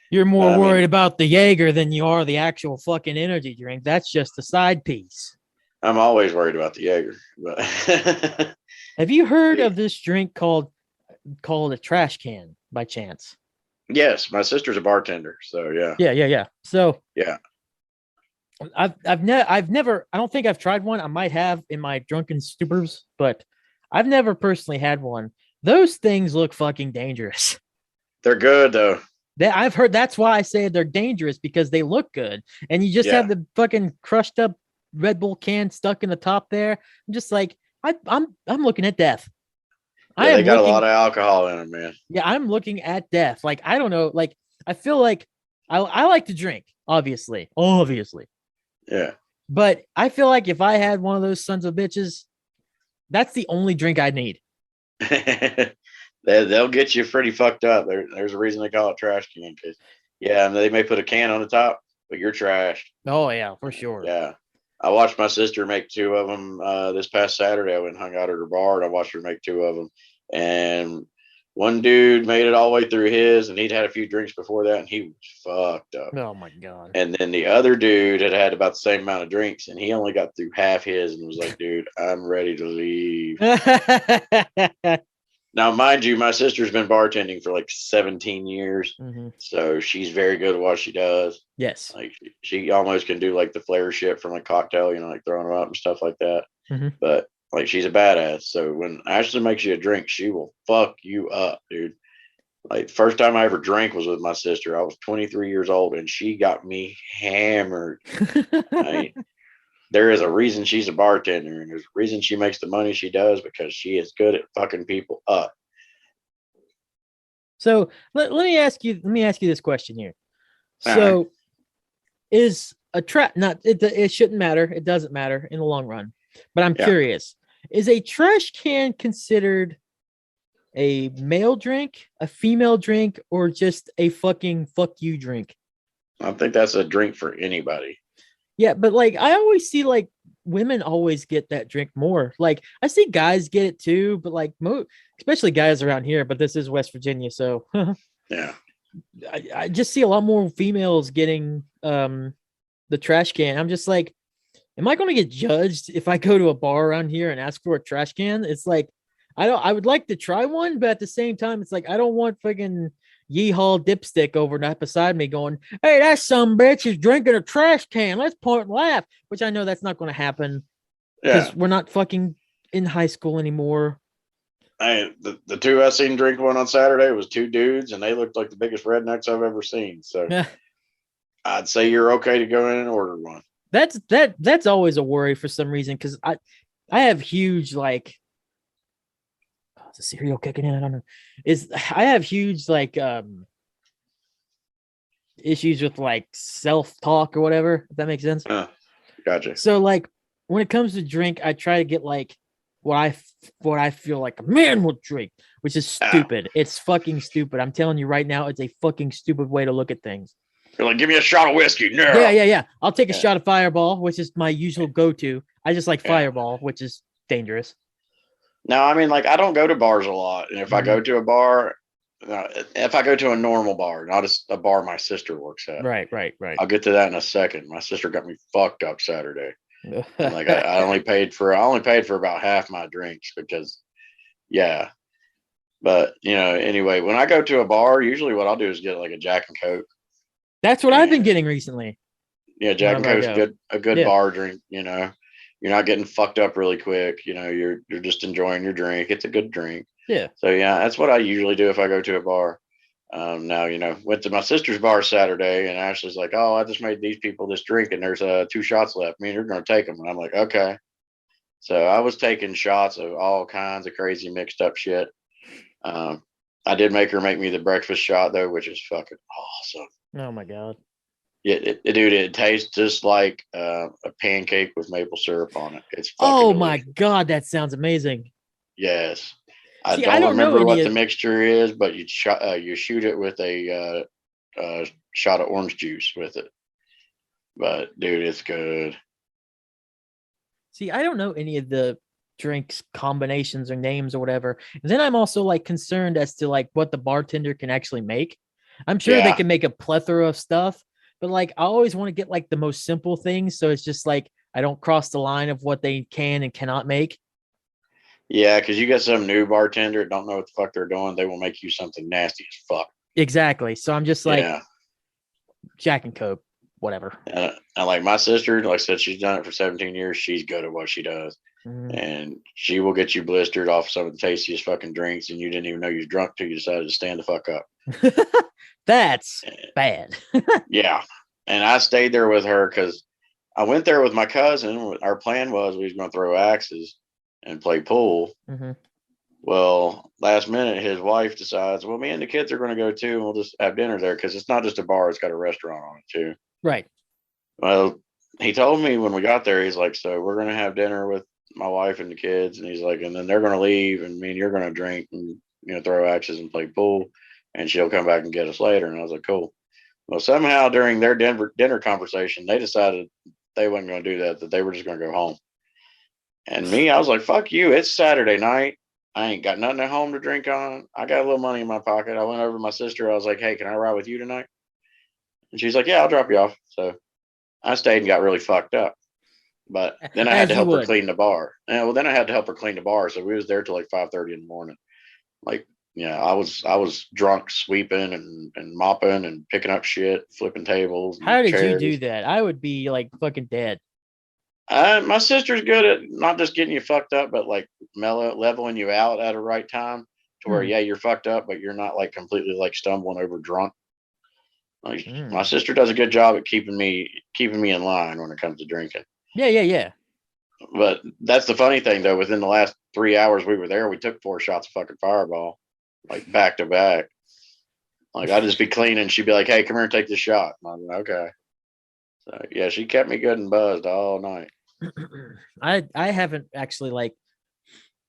You're more I worried mean, about the Jaeger than you are the actual fucking energy drink. That's just a side piece. I'm always worried about the Jaeger. But Have you heard of this drink called a trash can by chance? yes, my sister's a bartender, so yeah, Yeah. So yeah. I've never I don't think I've tried one. I might have in my drunken stupors, but I've never personally had one. Those things look fucking dangerous. They're good though. I've heard that's why I say they're dangerous because they look good, and you just have Yeah, the fucking crushed up Red Bull can stuck in the top there. I'm just like I'm looking at death. I yeah. They am got a looking. lot of alcohol in them, man. Yeah, I'm looking at death. Like I don't know. Like I feel like I like to drink, obviously, Yeah. but I feel like if I had one of those sons of bitches, that's the only drink I need. They'll get you pretty fucked up. There's a reason they call it trash can. Cause yeah, they may put a can on the top, but you're trashed. Oh yeah, for sure. Yeah. I watched my sister make two of them this past Saturday. I went and hung out at her bar and I watched her make two of them. And one dude made it all the way through his, and he'd had a few drinks before that, and he was fucked up. Oh my god. And then the other dude had had about the same amount of drinks, and he only got through half his and was like, dude, I'm ready to leave. Now, mind you, my sister's been bartending for like 17 years. Mhm. So she's very good at what she does. Yes. Like she almost can do like the flair shit from a cocktail, like throwing them up and stuff like that. Mhm. But like she's a badass. So when Ashley makes you a drink, she will fuck you up, dude. Like the first time I ever drank was with my sister. I was 23 years old and she got me hammered. There is a reason she's a bartender, and there's a reason she makes the money she does, because she is good at fucking people up. So let me ask you this question here. All So right. is a trap not it shouldn't matter. It doesn't matter in the long run. But I'm Yeah. curious. Is a trash can considered a male drink, a female drink, or just a fucking fuck you drink? I think that's a drink for anybody. Yeah, but like I always see like women always get that drink more. Like I see guys get it too, but like especially guys around here, but this is West Virginia, so Yeah. I just see a lot more females getting the trash can. I'm just like, am I going to get judged if I go to a bar around here and ask for a trash can? It's like I would like to try one, but at the same time, it's like I don't want fucking yeehaw dipstick over beside me going, hey, that some bitch is drinking a trash can. Let's point and laugh. Which I know that's not going to happen because Yeah. we're not fucking in high school anymore. The two I seen drink one on Saturday was two dudes, and they looked like the biggest rednecks I've ever seen. So I'd say you're okay to go in and order one. That's always a worry for some reason because I have huge like the cereal kicking in. I don't know. I have huge like issues with like self-talk or whatever, if that makes sense. Gotcha. So like when it comes to drink, I try to get like what I feel like a man will drink, which is stupid. It's fucking stupid. I'm telling you right now, it's a fucking stupid way to look at things. You're like, give me a shot of whiskey. No. Yeah. I'll take a shot of Fireball, which is my usual go-to. I just like Fireball, which is dangerous. No, I mean, like, I don't go to bars a lot. And if I go to a bar, if I go to a normal bar, not a bar my sister works at. Right. I'll get to that in a second. My sister got me fucked up Saturday. And like I only paid for about half my drinks because but anyway, when I go to a bar, usually what I'll do is get like a Jack and Coke. That's what I've been getting recently. Yeah, Jack and Coke's a good bar drink. You're not getting fucked up really quick. You're just enjoying your drink. It's a good drink. Yeah. So that's what I usually do if I go to a bar. Now, went to my sister's bar Saturday, and Ashley's like, "Oh, I just made these people this drink, and there's 2 shots left. Me and you're going to take them." And I'm like, "Okay." So I was taking shots of all kinds of crazy mixed up shit. I did make her make me the breakfast shot though, which is fucking awesome. Oh my God. Dude, it tastes just like a pancake with maple syrup on it. It's fucking my God, that sounds amazing. Yes. I don't remember what the mixture is, but you shoot it with a shot of orange juice with it. But dude, it's good. See, I don't know any of the drinks combinations or names or whatever. And then I'm also like concerned as to like what the bartender can actually make. I'm sure they can make a plethora of stuff, but like I always want to get like the most simple things, so it's just like I don't cross the line of what they can and cannot make. Yeah, because you get some new bartender that don't know what the fuck they're doing. They will make you something nasty as fuck. Exactly. So I'm just like, Jack and Coke, whatever. And like my sister, like I said, she's done it for 17 years. She's good at what she does. And she will get you blistered off some of the tastiest fucking drinks, and you didn't even know you was drunk till you decided to stand the fuck up. That's bad. Yeah. And I stayed there with her because I went there with my cousin. Our plan was we was going to throw axes and play pool. Well, last minute, his wife decides, well, me and the kids are going to go too, and we'll just have dinner there because it's not just a bar; it's got a restaurant on it too. Right. Well, he told me when we got there, he's like, so we're going to have dinner with my wife and the kids, and he's like, and then they're going to leave, and me and you're going to drink and throw axes and play pool, and she'll come back and get us later. And I was like, cool. Well, somehow during their dinner conversation, they decided they wasn't going to do that; that they were just going to go home. And me, I was like, fuck you. It's Saturday night. I ain't got nothing at home to drink on. I got a little money in my pocket. I went over to my sister. I was like, hey, can I ride with you tonight? And she's like, yeah, I'll drop you off. So I stayed and got really fucked up. But then I had to help her clean the bar. And then I had to help her clean the bar. So we was there till like 5:30 in the morning. Like, I was drunk, sweeping and mopping and picking up shit, flipping tables. How did you do that? I would be like fucking dead. My sister's good at not just getting you fucked up, but like leveling you out at a right time to where, you're fucked up, but you're not like completely like stumbling over drunk. Like my sister does a good job at keeping me in line when it comes to drinking. Yeah. But that's the funny thing though. Within the last 3 hours we were there, we took 4 shots of fucking Fireball, like back to back. Like I'd just be cleaning, she'd be like, "Hey, come here and take this shot." And I'm like, okay. So yeah, she kept me good and buzzed all night. I haven't actually like,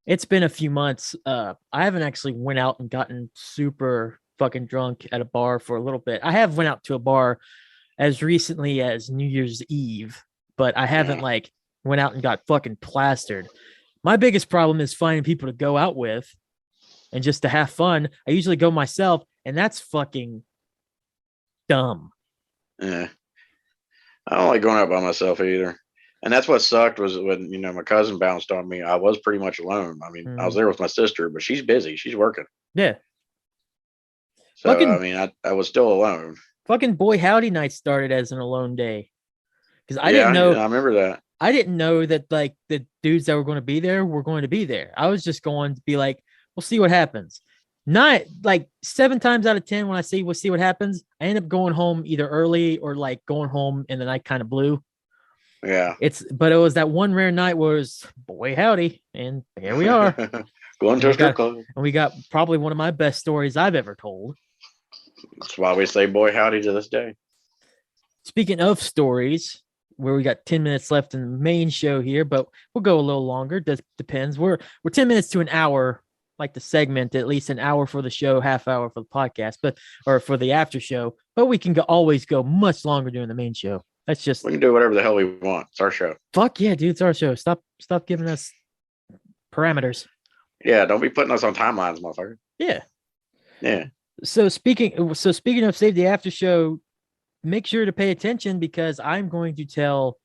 it's been a few months. I haven't actually went out and gotten super fucking drunk at a bar for a little bit. I have went out to a bar as recently as New Year's Eve, but I haven't like went out and got fucking plastered. My biggest problem is finding people to go out with and just to have fun. I usually go myself, and that's fucking dumb. Yeah. I don't like going out by myself either. And that's what sucked was when, my cousin bounced on me. I was pretty much alone. I mean, I was there with my sister, but she's busy. She's working. Yeah. So, I mean, I was still alone. Fucking boy howdy night started as an alone day. Because I didn't know. I remember that. I didn't know that like the dudes that were going to be there were going to be there. I was just going to be like, we'll see what happens. Not like 7 times out of 10 when I say we'll see what happens, I end up going home either early or like going home in the night kind of blue. Yeah. But it was that one rare night where it was boy howdy, and here we are. Going to a strip club. And we got probably one of my best stories I've ever told. That's why we say boy howdy to this day. Speaking of stories, where we got 10 minutes left in the main show here, but we'll go a little longer. Depends. We're 10 minutes to an hour, like the segment, at least an hour for the show, half hour for the podcast, or for the after show. But we can always go much longer during the main show. That's just, we can do whatever the hell we want. It's our show. Fuck yeah, dude. It's our show. Stop giving us parameters. Yeah, don't be putting us on timelines, motherfucker. Yeah. Yeah. So speaking of Save the After Show, make sure to pay attention because I'm going to tell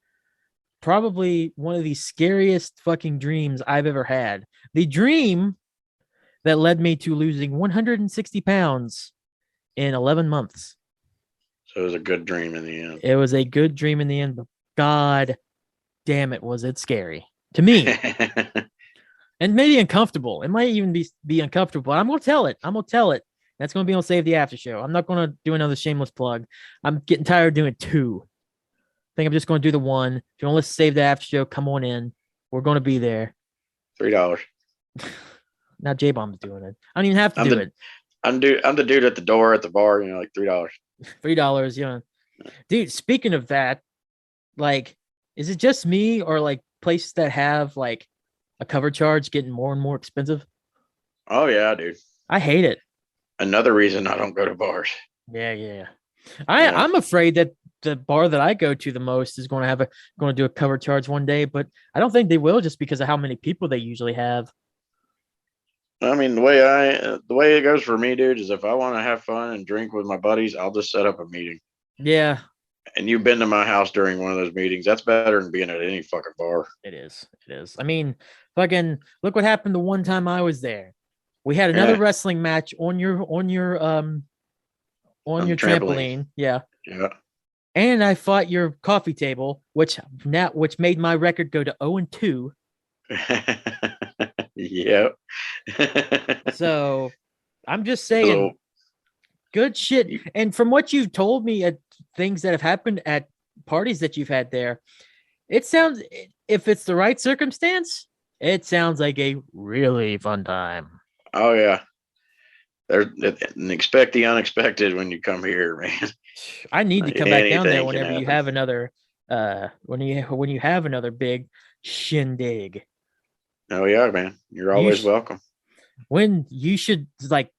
probably one of the scariest fucking dreams I've ever had. The dream that led me to losing 160 pounds in 11 months. So it was a good dream in the end. It was a good dream in the end, but God damn it, was it scary to me. And maybe uncomfortable. It might even be uncomfortable. I'm going to tell it. That's going to be on Save the After Show. I'm not going to do another shameless plug. I'm getting tired of doing two. I think I'm just going to do the one. If you want to Save the After Show, come on in. We're going to be there. $3. Now Jbomb's doing it. I don't even have to do it. I'm the dude at the door at the bar, like $3. $3, yeah. Dude, speaking of that, like, is it just me or like places that have like a cover charge getting more and more expensive? Oh yeah, dude. I hate it. Another reason I don't go to bars. Yeah. I'm afraid that the bar that I go to the most is going to do a cover charge one day, but I don't think they will just because of how many people they usually have. I mean, the way it goes for me, dude, is if I want to have fun and drink with my buddies, I'll just set up a meeting. Yeah. And you've been to my house during one of those meetings. That's better than being at any fucking bar. It is. I mean, fucking look what happened the one time I was there. We had another wrestling match on your trampoline. Yeah. Yeah. And I fought your coffee table, which made my record go to 0-2. Yep. So I'm just saying, good shit. And from what you've told me at things that have happened at parties that you've had there, it sounds, if it's the right circumstance, it sounds like a really fun time. Oh yeah. Expect the unexpected when you come here, man. I need to come back down there whenever you have another when you have another big shindig. Oh yeah, man. You're always welcome. When you should like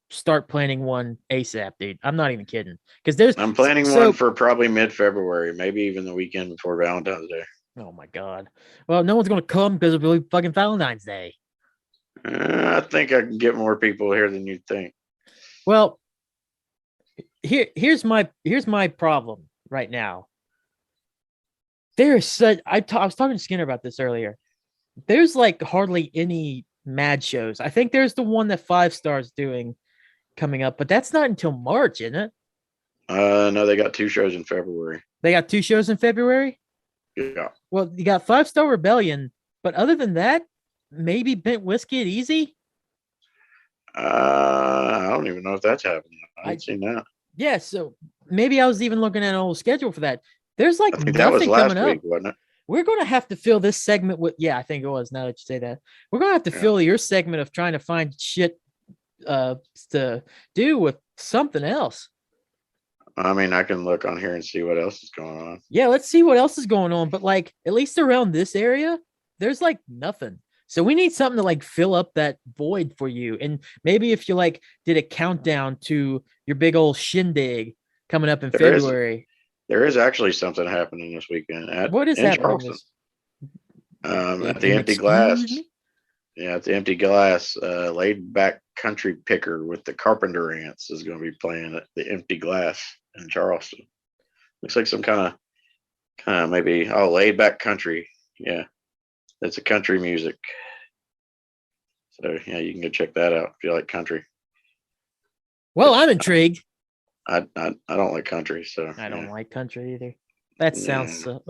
start planning one ASAP, dude. I'm not even kidding. Because I'm planning one for probably mid-February, maybe even the weekend before Valentine's Day. Oh my God. Well, no one's gonna come because it'll be fucking Valentine's Day. I think I can get more people here than you'd think. Well, here's my problem right now. I was talking to Skinner about this earlier. There's like hardly any mad shows. I think there's the one that 5 Star's doing coming up, but that's not until March, isn't it? No, they got 2 shows in February. They got 2 shows in February? Yeah. Well, you got 5 Star Rebellion, but other than that, maybe Bent Whiskey at Easy? I don't even know if that's happening. I haven't seen that. Yeah, so maybe I was even looking at an old schedule for that. There's like nothing that was last coming week, up. Wasn't it? We're going to have to fill this segment with, I think it was, now that you say that. We're going to have to fill your segment of trying to find shit to do with something else. I mean, I can look on here and see what else is going on. Yeah, let's see what else is going on. But like, at least around this area, there's like nothing. So we need something to like fill up that void for you. And maybe if you like did a countdown to your big old shindig coming up in February. There is actually something happening this weekend. What is happening? At the Empty Glass. Yeah, at the Empty Glass. Laid Back Country Picker with the Carpenter Ants is going to be playing at the Empty Glass in Charleston. Looks like some kind of maybe laid back country. Yeah, that's a country music. So yeah, you can go check that out if you like country. Well, I'm intrigued. I don't like country, so I don't like country either. That sounds so.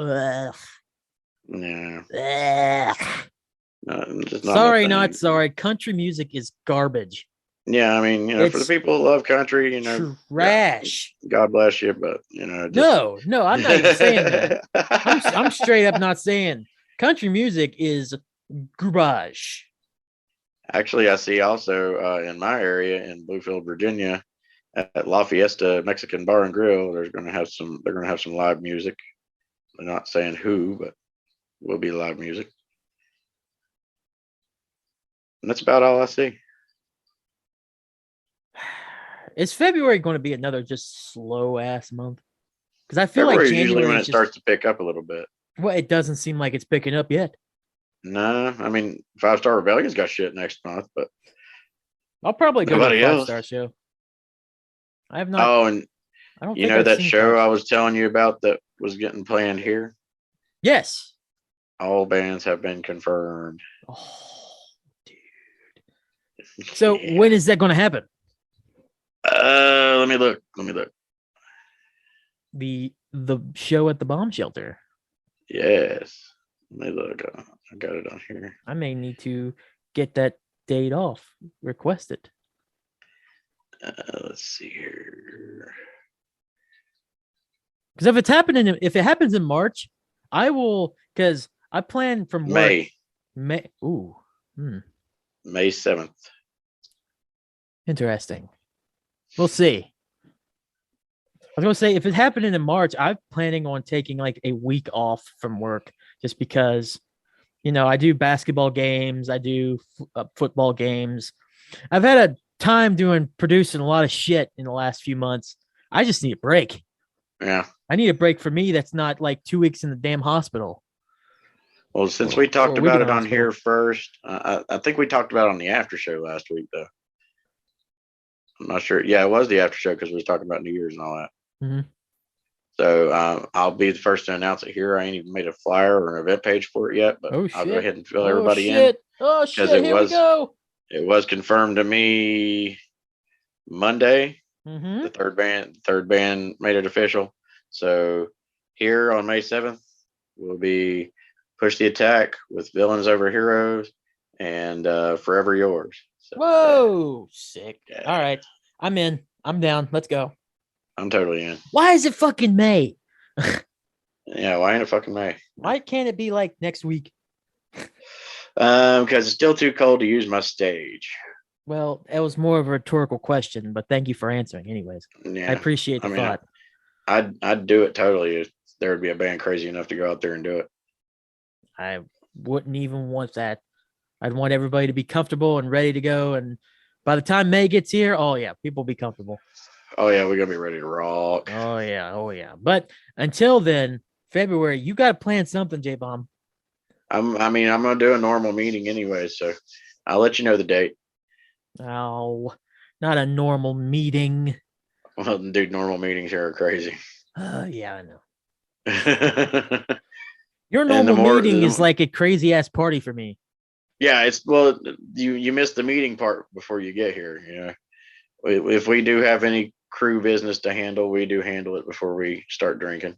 Yeah. Sorry, not sorry. Country music is garbage. Yeah, I mean, for the people who love country, trash. God bless you, but no, I'm not even saying that. I'm straight up not saying country music is garbage. Actually, I see also in my area in Bluefield, Virginia, at La Fiesta Mexican Bar and Grill, they're going to have some live music. They're not saying who, but will be live music. And that's about all I see. Is February going to be another just slow ass month? Because I feel February like is usually when January it is just starts to pick up a little bit. well, it doesn't seem like it's picking up yet. No, I mean, Five Star Rebellion's got shit next month, but I'll probably go to a nobody else. 5-star show. I have not. Oh, and I don't you think know I've that seen show 5 I Star. was telling you about that was getting planned here? Yes. All bands have been confirmed. Oh, dude. So Yeah. when is that going to happen? Let me look. The show at the bomb shelter. Yes. Let me look. I got it on here. I may need to get that date off. Request it. Let's see here. Because if it happens in March, I will. Because I plan from work. May. Ooh. May 7th. Interesting. We'll see. I was going to say, if it's happening in March, I'm planning on taking like a week off from work just because, I do basketball games, I do football games. I've had a time producing a lot of shit in the last few months. I just need a break. Yeah. I need a break for me that's not like 2 weeks in the damn hospital. Well, since we talked about it on here first, I think we talked about it on the after show last week, though. I'm not sure. Yeah, it was the after show because we was talking about New Year's and all that. Mm-hmm. So I'll be the first to announce it here. I ain't even made a flyer or an event page for it yet, but I'll go ahead and fill everybody in. Oh shit! Here we go. It was confirmed to me Monday. Mm-hmm. The third band made it official. So here on May 7th will be Push the Attack with Villains Over Heroes and Forever Yours. So, whoa, sick. Yeah. All right, I'm in. I'm down. Let's go. I'm totally in. Why is it fucking May? Yeah, why ain't it fucking May? Why can't it be like next week? Because it's still too cold to use my stage. Well, it was more of a rhetorical question, but thank you for answering anyways. Yeah, I appreciate the thought. I'd do it totally if there would be a band crazy enough to go out there and do it. I wouldn't even want that. I'd want everybody to be comfortable and ready to go. And by the time May gets here, oh yeah, people will be comfortable. Oh yeah, we're gonna be ready to rock. Oh yeah. But until then, February, you got to plan something, Jbomb. I'm gonna do a normal meeting anyway, so I'll let you know the date. Oh, not a normal meeting. Well, dude, normal meetings here are crazy. Yeah, I know. Your normal meeting is like a crazy ass party for me. Yeah, you missed the meeting part before you get here. If we do have any crew business to handle, we do handle it before we start drinking.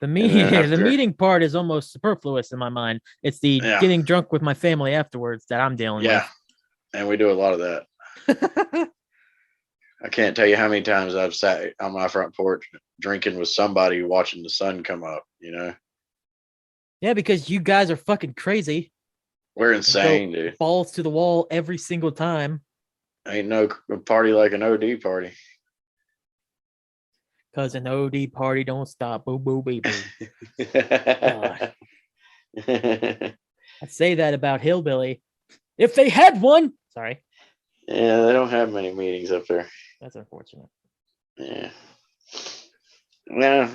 The meeting part is almost superfluous in my mind. It's the getting drunk with my family afterwards that I'm dealing with. Yeah, and we do a lot of that. I can't tell you how many times I've sat on my front porch drinking with somebody watching the sun come up, Yeah, because you guys are fucking crazy. We're insane, dude. Balls to the wall every single time. Ain't no party like an OD party. Because an OD party don't stop. Boo, boo, boo, boo. I say that about Hillbilly. If they had one. Sorry. Yeah, they don't have many meetings up there. That's unfortunate. Yeah. Yeah.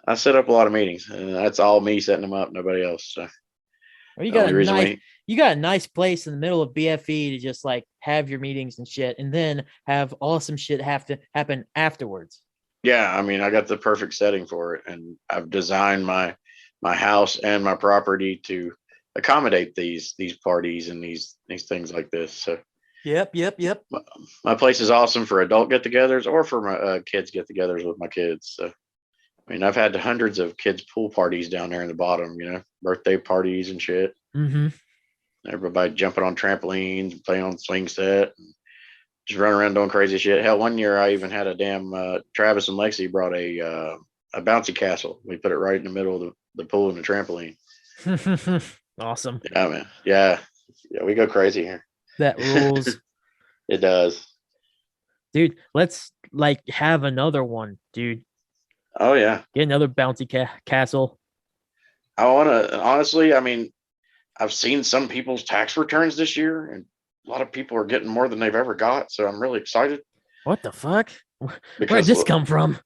I set up a lot of meetings, and that's all me setting them up, nobody else. So. Well, you got a nice place in the middle of BFE to just like have your meetings and shit, and then have awesome shit have to happen afterwards. Yeah, I got the perfect setting for it, and I've designed my house and my property to accommodate these parties and these things like this. So. Yep. My place is awesome for adult get-togethers or for my kids get-togethers with my kids. So. I've had hundreds of kids' pool parties down there in the bottom, birthday parties and shit. Mm-hmm. Everybody jumping on trampolines, playing on swing set, and just running around doing crazy shit. Hell, one year I even had a damn Travis and Lexi brought a bouncy castle. We put it right in the middle of the pool and the trampoline. Awesome. Yeah, man. Yeah. Yeah, we go crazy here. That rules. It does. Dude, let's like have another one, dude. Oh yeah. Get another bouncy castle. I want to honestly. I mean, I've seen some people's tax returns this year, and a lot of people are getting more than they've ever got. So I'm really excited What the fuck? Where did because this come from?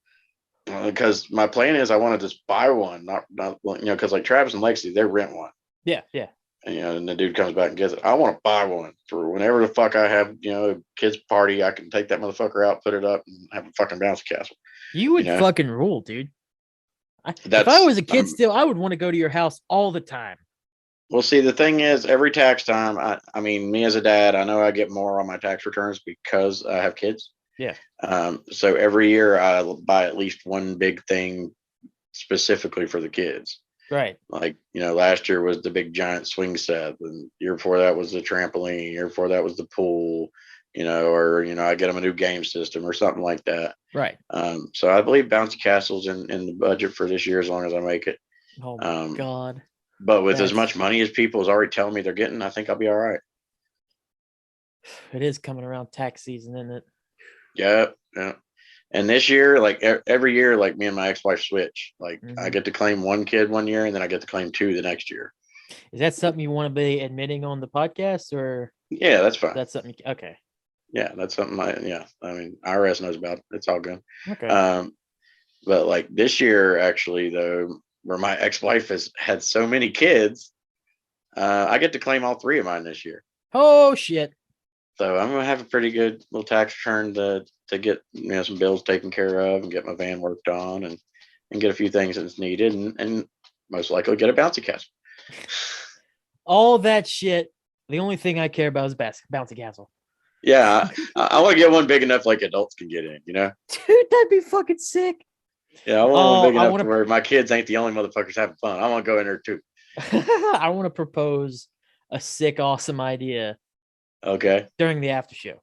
because my plan is I want to just buy one, not because like Travis and Lexi, they rent one. Yeah, yeah. And, and the dude comes back and gets it. I want to buy one for whenever the fuck I have, a kids party. I can take that motherfucker out, put it up, and have a fucking bouncy castle. You would fucking rule, dude. If That's I was a kid still, I would want to go to your house all the time. Well, see, the thing is, every tax time, I mean, me as a dad, I know I get more on my tax returns because I have kids. Yeah. So every year I buy at least one big thing specifically for the kids. Right. Like, last year was the big giant swing set. And year before that was the trampoline. Year before that was the pool, or, I get them a new game system or something like that. Right. So I believe bouncy castles in the budget for this year, as long as I make it. Oh my God. But with as much money as people is already telling me they're getting, I think I'll be all right. It is coming around tax season, isn't it? Yeah. And this year, like every year, like me and my ex-wife switch. Like I get to claim one kid one year, and then I get to claim two the next year. Is that something you want to be admitting on the podcast, or? Yeah, that's fine. That's something. Okay. Yeah, that's something. I mean, IRS knows about it. It's all good. Okay. But like this year, actually, though, where my ex-wife has had so many kids, I get to claim all three of mine this year. Oh shit! So I'm gonna have a pretty good little tax return to get some bills taken care of and get my van worked on and get a few things that's needed and most likely get a bouncy castle. All that shit. The only thing I care about is bouncy castle. Yeah, I want to get one big enough like adults can get in. Dude, that'd be fucking sick. Yeah, I want one big enough to where my kids ain't the only motherfuckers having fun. I want to go in there too. I want to propose a sick, awesome idea. Okay. During the after show.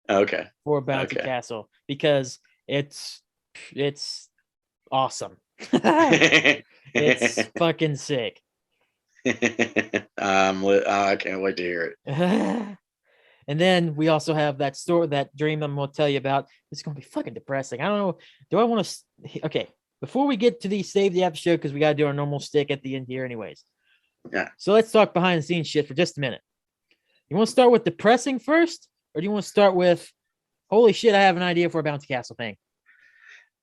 Okay. For a bouncy castle, because it's awesome. It's fucking sick. I can't wait to hear it. And then we also have that dream I'm going to tell you about. It's going to be fucking depressing. I don't know. Do I want to? Okay. Before we get to the save the after show, because we got to do our normal stick at the end here anyways. Yeah. So let's talk behind the scenes shit for just a minute. You want to start with depressing first, or do you want to start with, holy shit, I have an idea for a bouncy castle thing?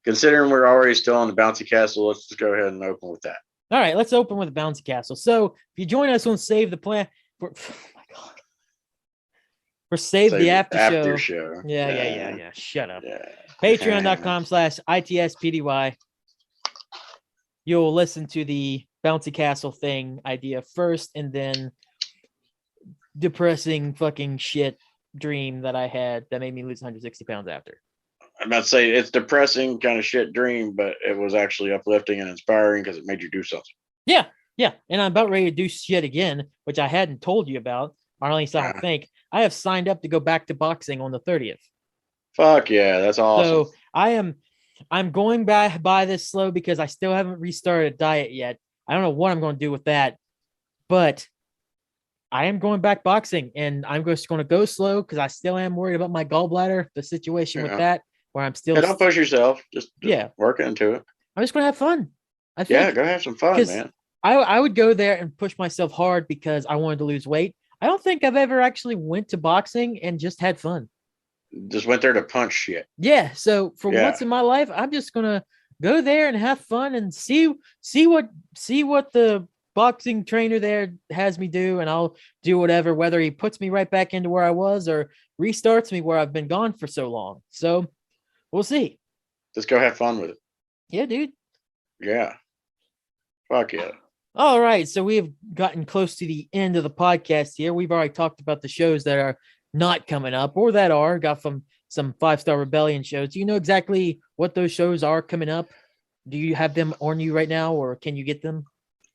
Considering we're already still on the bouncy castle, let's just go ahead and open with that. All right, let's open with a bouncy castle. So if you join us on Save the Plan, oh my God, for Save the After Show. Yeah. Shut up. Yeah. Patreon.com/ITSPDY. You'll listen to the bouncy castle thing idea first, and then depressing fucking shit dream that I had that made me lose 160 pounds after. I'm about to say it's depressing kind of shit dream, but it was actually uplifting and inspiring because it made you do something. Yeah. And I'm about ready to do shit again, which I hadn't told you about, or at least I don't think. I have signed up to go back to boxing on the 30th. Fuck yeah, that's awesome. So I'm going back by this slow because I still haven't restarted a diet yet. I don't know what I'm going to do with that, but I am going back boxing, and I'm just going to go slow because I still am worried about my gallbladder, the situation with that, where I'm still. Don't push yourself. Just work into it. I'm just going to have fun. I think, go have some fun, man. I would go there and push myself hard because I wanted to lose weight. I don't think I've ever actually went to boxing and just had fun. Just went there to punch shit. Yeah. So for once in my life, I'm just going to go there and have fun and see what the boxing trainer there has me do, and I'll do whatever, whether he puts me right back into where I was or restarts me where I've been gone for so long. So we'll see. Just go have fun with it. Yeah, dude. Yeah. Fuck yeah. All right. So we've gotten close to the end of the podcast here. We've already talked about the shows that are not coming up or that are got from some 5-Star Rebellion shows. Do you know exactly what those shows are coming up? Do you have them on you right now, or can you get them?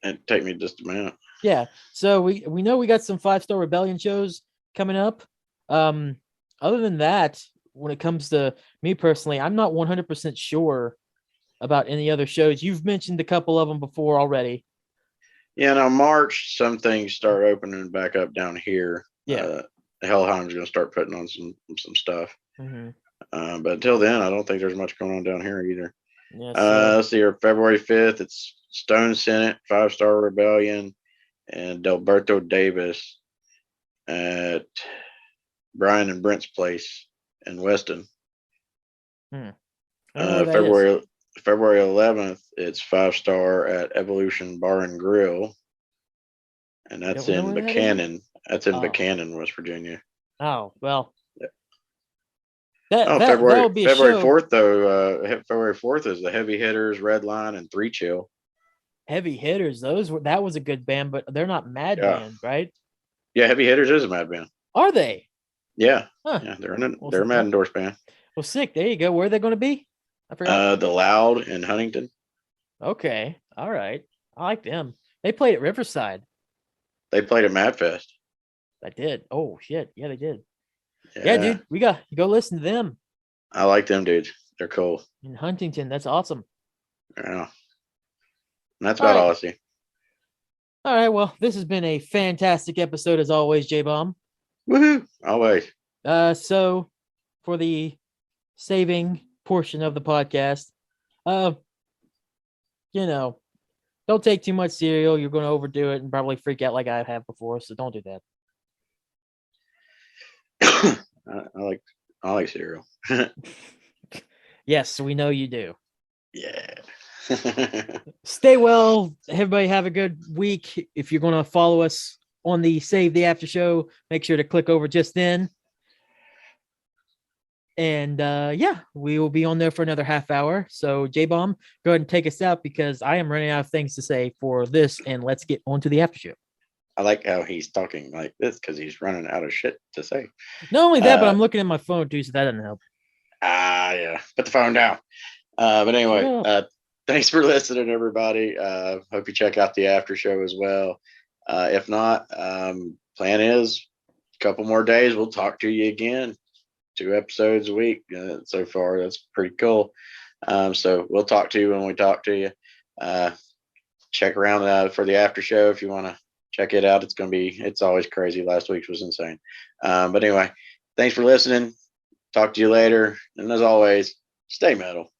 It'd take me just a minute. Yeah. So we know we got some 5-Star Rebellion shows coming up. Other than that, when it comes to me personally, I'm not 100% sure about any other shows. You've mentioned a couple of them before already. Yeah, now March, some things start opening back up down here. Yeah. Hellheim's going to start putting on some stuff. Mm-hmm. But until then, I don't think there's much going on down here either. Yeah. So Let's see here, February 5th, it's Stone Senate, 5-Star Rebellion, and Delberto Davis at Brian and Brent's place in Weston. I don't know where that is. February 11th, it's 5-Star at Evolution Bar and Grill, and that's Don't know in where that is? Buchanan. That's in Oh. Buchanan, West Virginia. Oh well. Yeah. That would be a February show. 4th though. February 4th is the Heavy Hitters, Red Line, and 3 Chill. Heavy Hitters. That was a good band, but they're not Mad Band, right? Yeah, Heavy Hitters is a Mad Band. Are they? Yeah. Huh. Yeah, they're a Mad endorsed band. Well, sick. There you go. Where are they going to be? I forgot. The Loud in Huntington. Okay. All right. I like them. They played at Riverside. They played at Madfest. I did. Oh shit. Yeah, they did. Yeah, dude. We got you go listen to them. I like them dudes. They're cool. In Huntington. That's awesome. Yeah. And that's about all I see. All right. Well, this has been a fantastic episode as always, Jbomb. Woohoo! Always. So for the saving portion of the podcast, don't take too much cereal. You're going to overdo it and probably freak out like I have before. So don't do that. I like cereal. Yes, we know you do. Yeah. Stay well. Everybody have a good week. If you're going to follow us on the Save the After Show, make sure to click over just then. And we will be on there for another half hour. So Jbomb, go ahead and take us out because I am running out of things to say for this. And let's get on to the after show. I like how he's talking like this because he's running out of shit to say. Not only that, but I'm looking at my phone too, so that doesn't help. Yeah. Put the phone down. But anyway, thanks for listening, everybody. Hope you check out the after show as well. If not, plan is a couple more days. We'll talk to you again. 2 episodes a week so far. That's pretty cool. So we'll talk to you when we talk to you. Check around for the after show if you want to check it out. It's always crazy. Last week's was insane. But anyway, thanks for listening. Talk to you later. And as always, stay metal.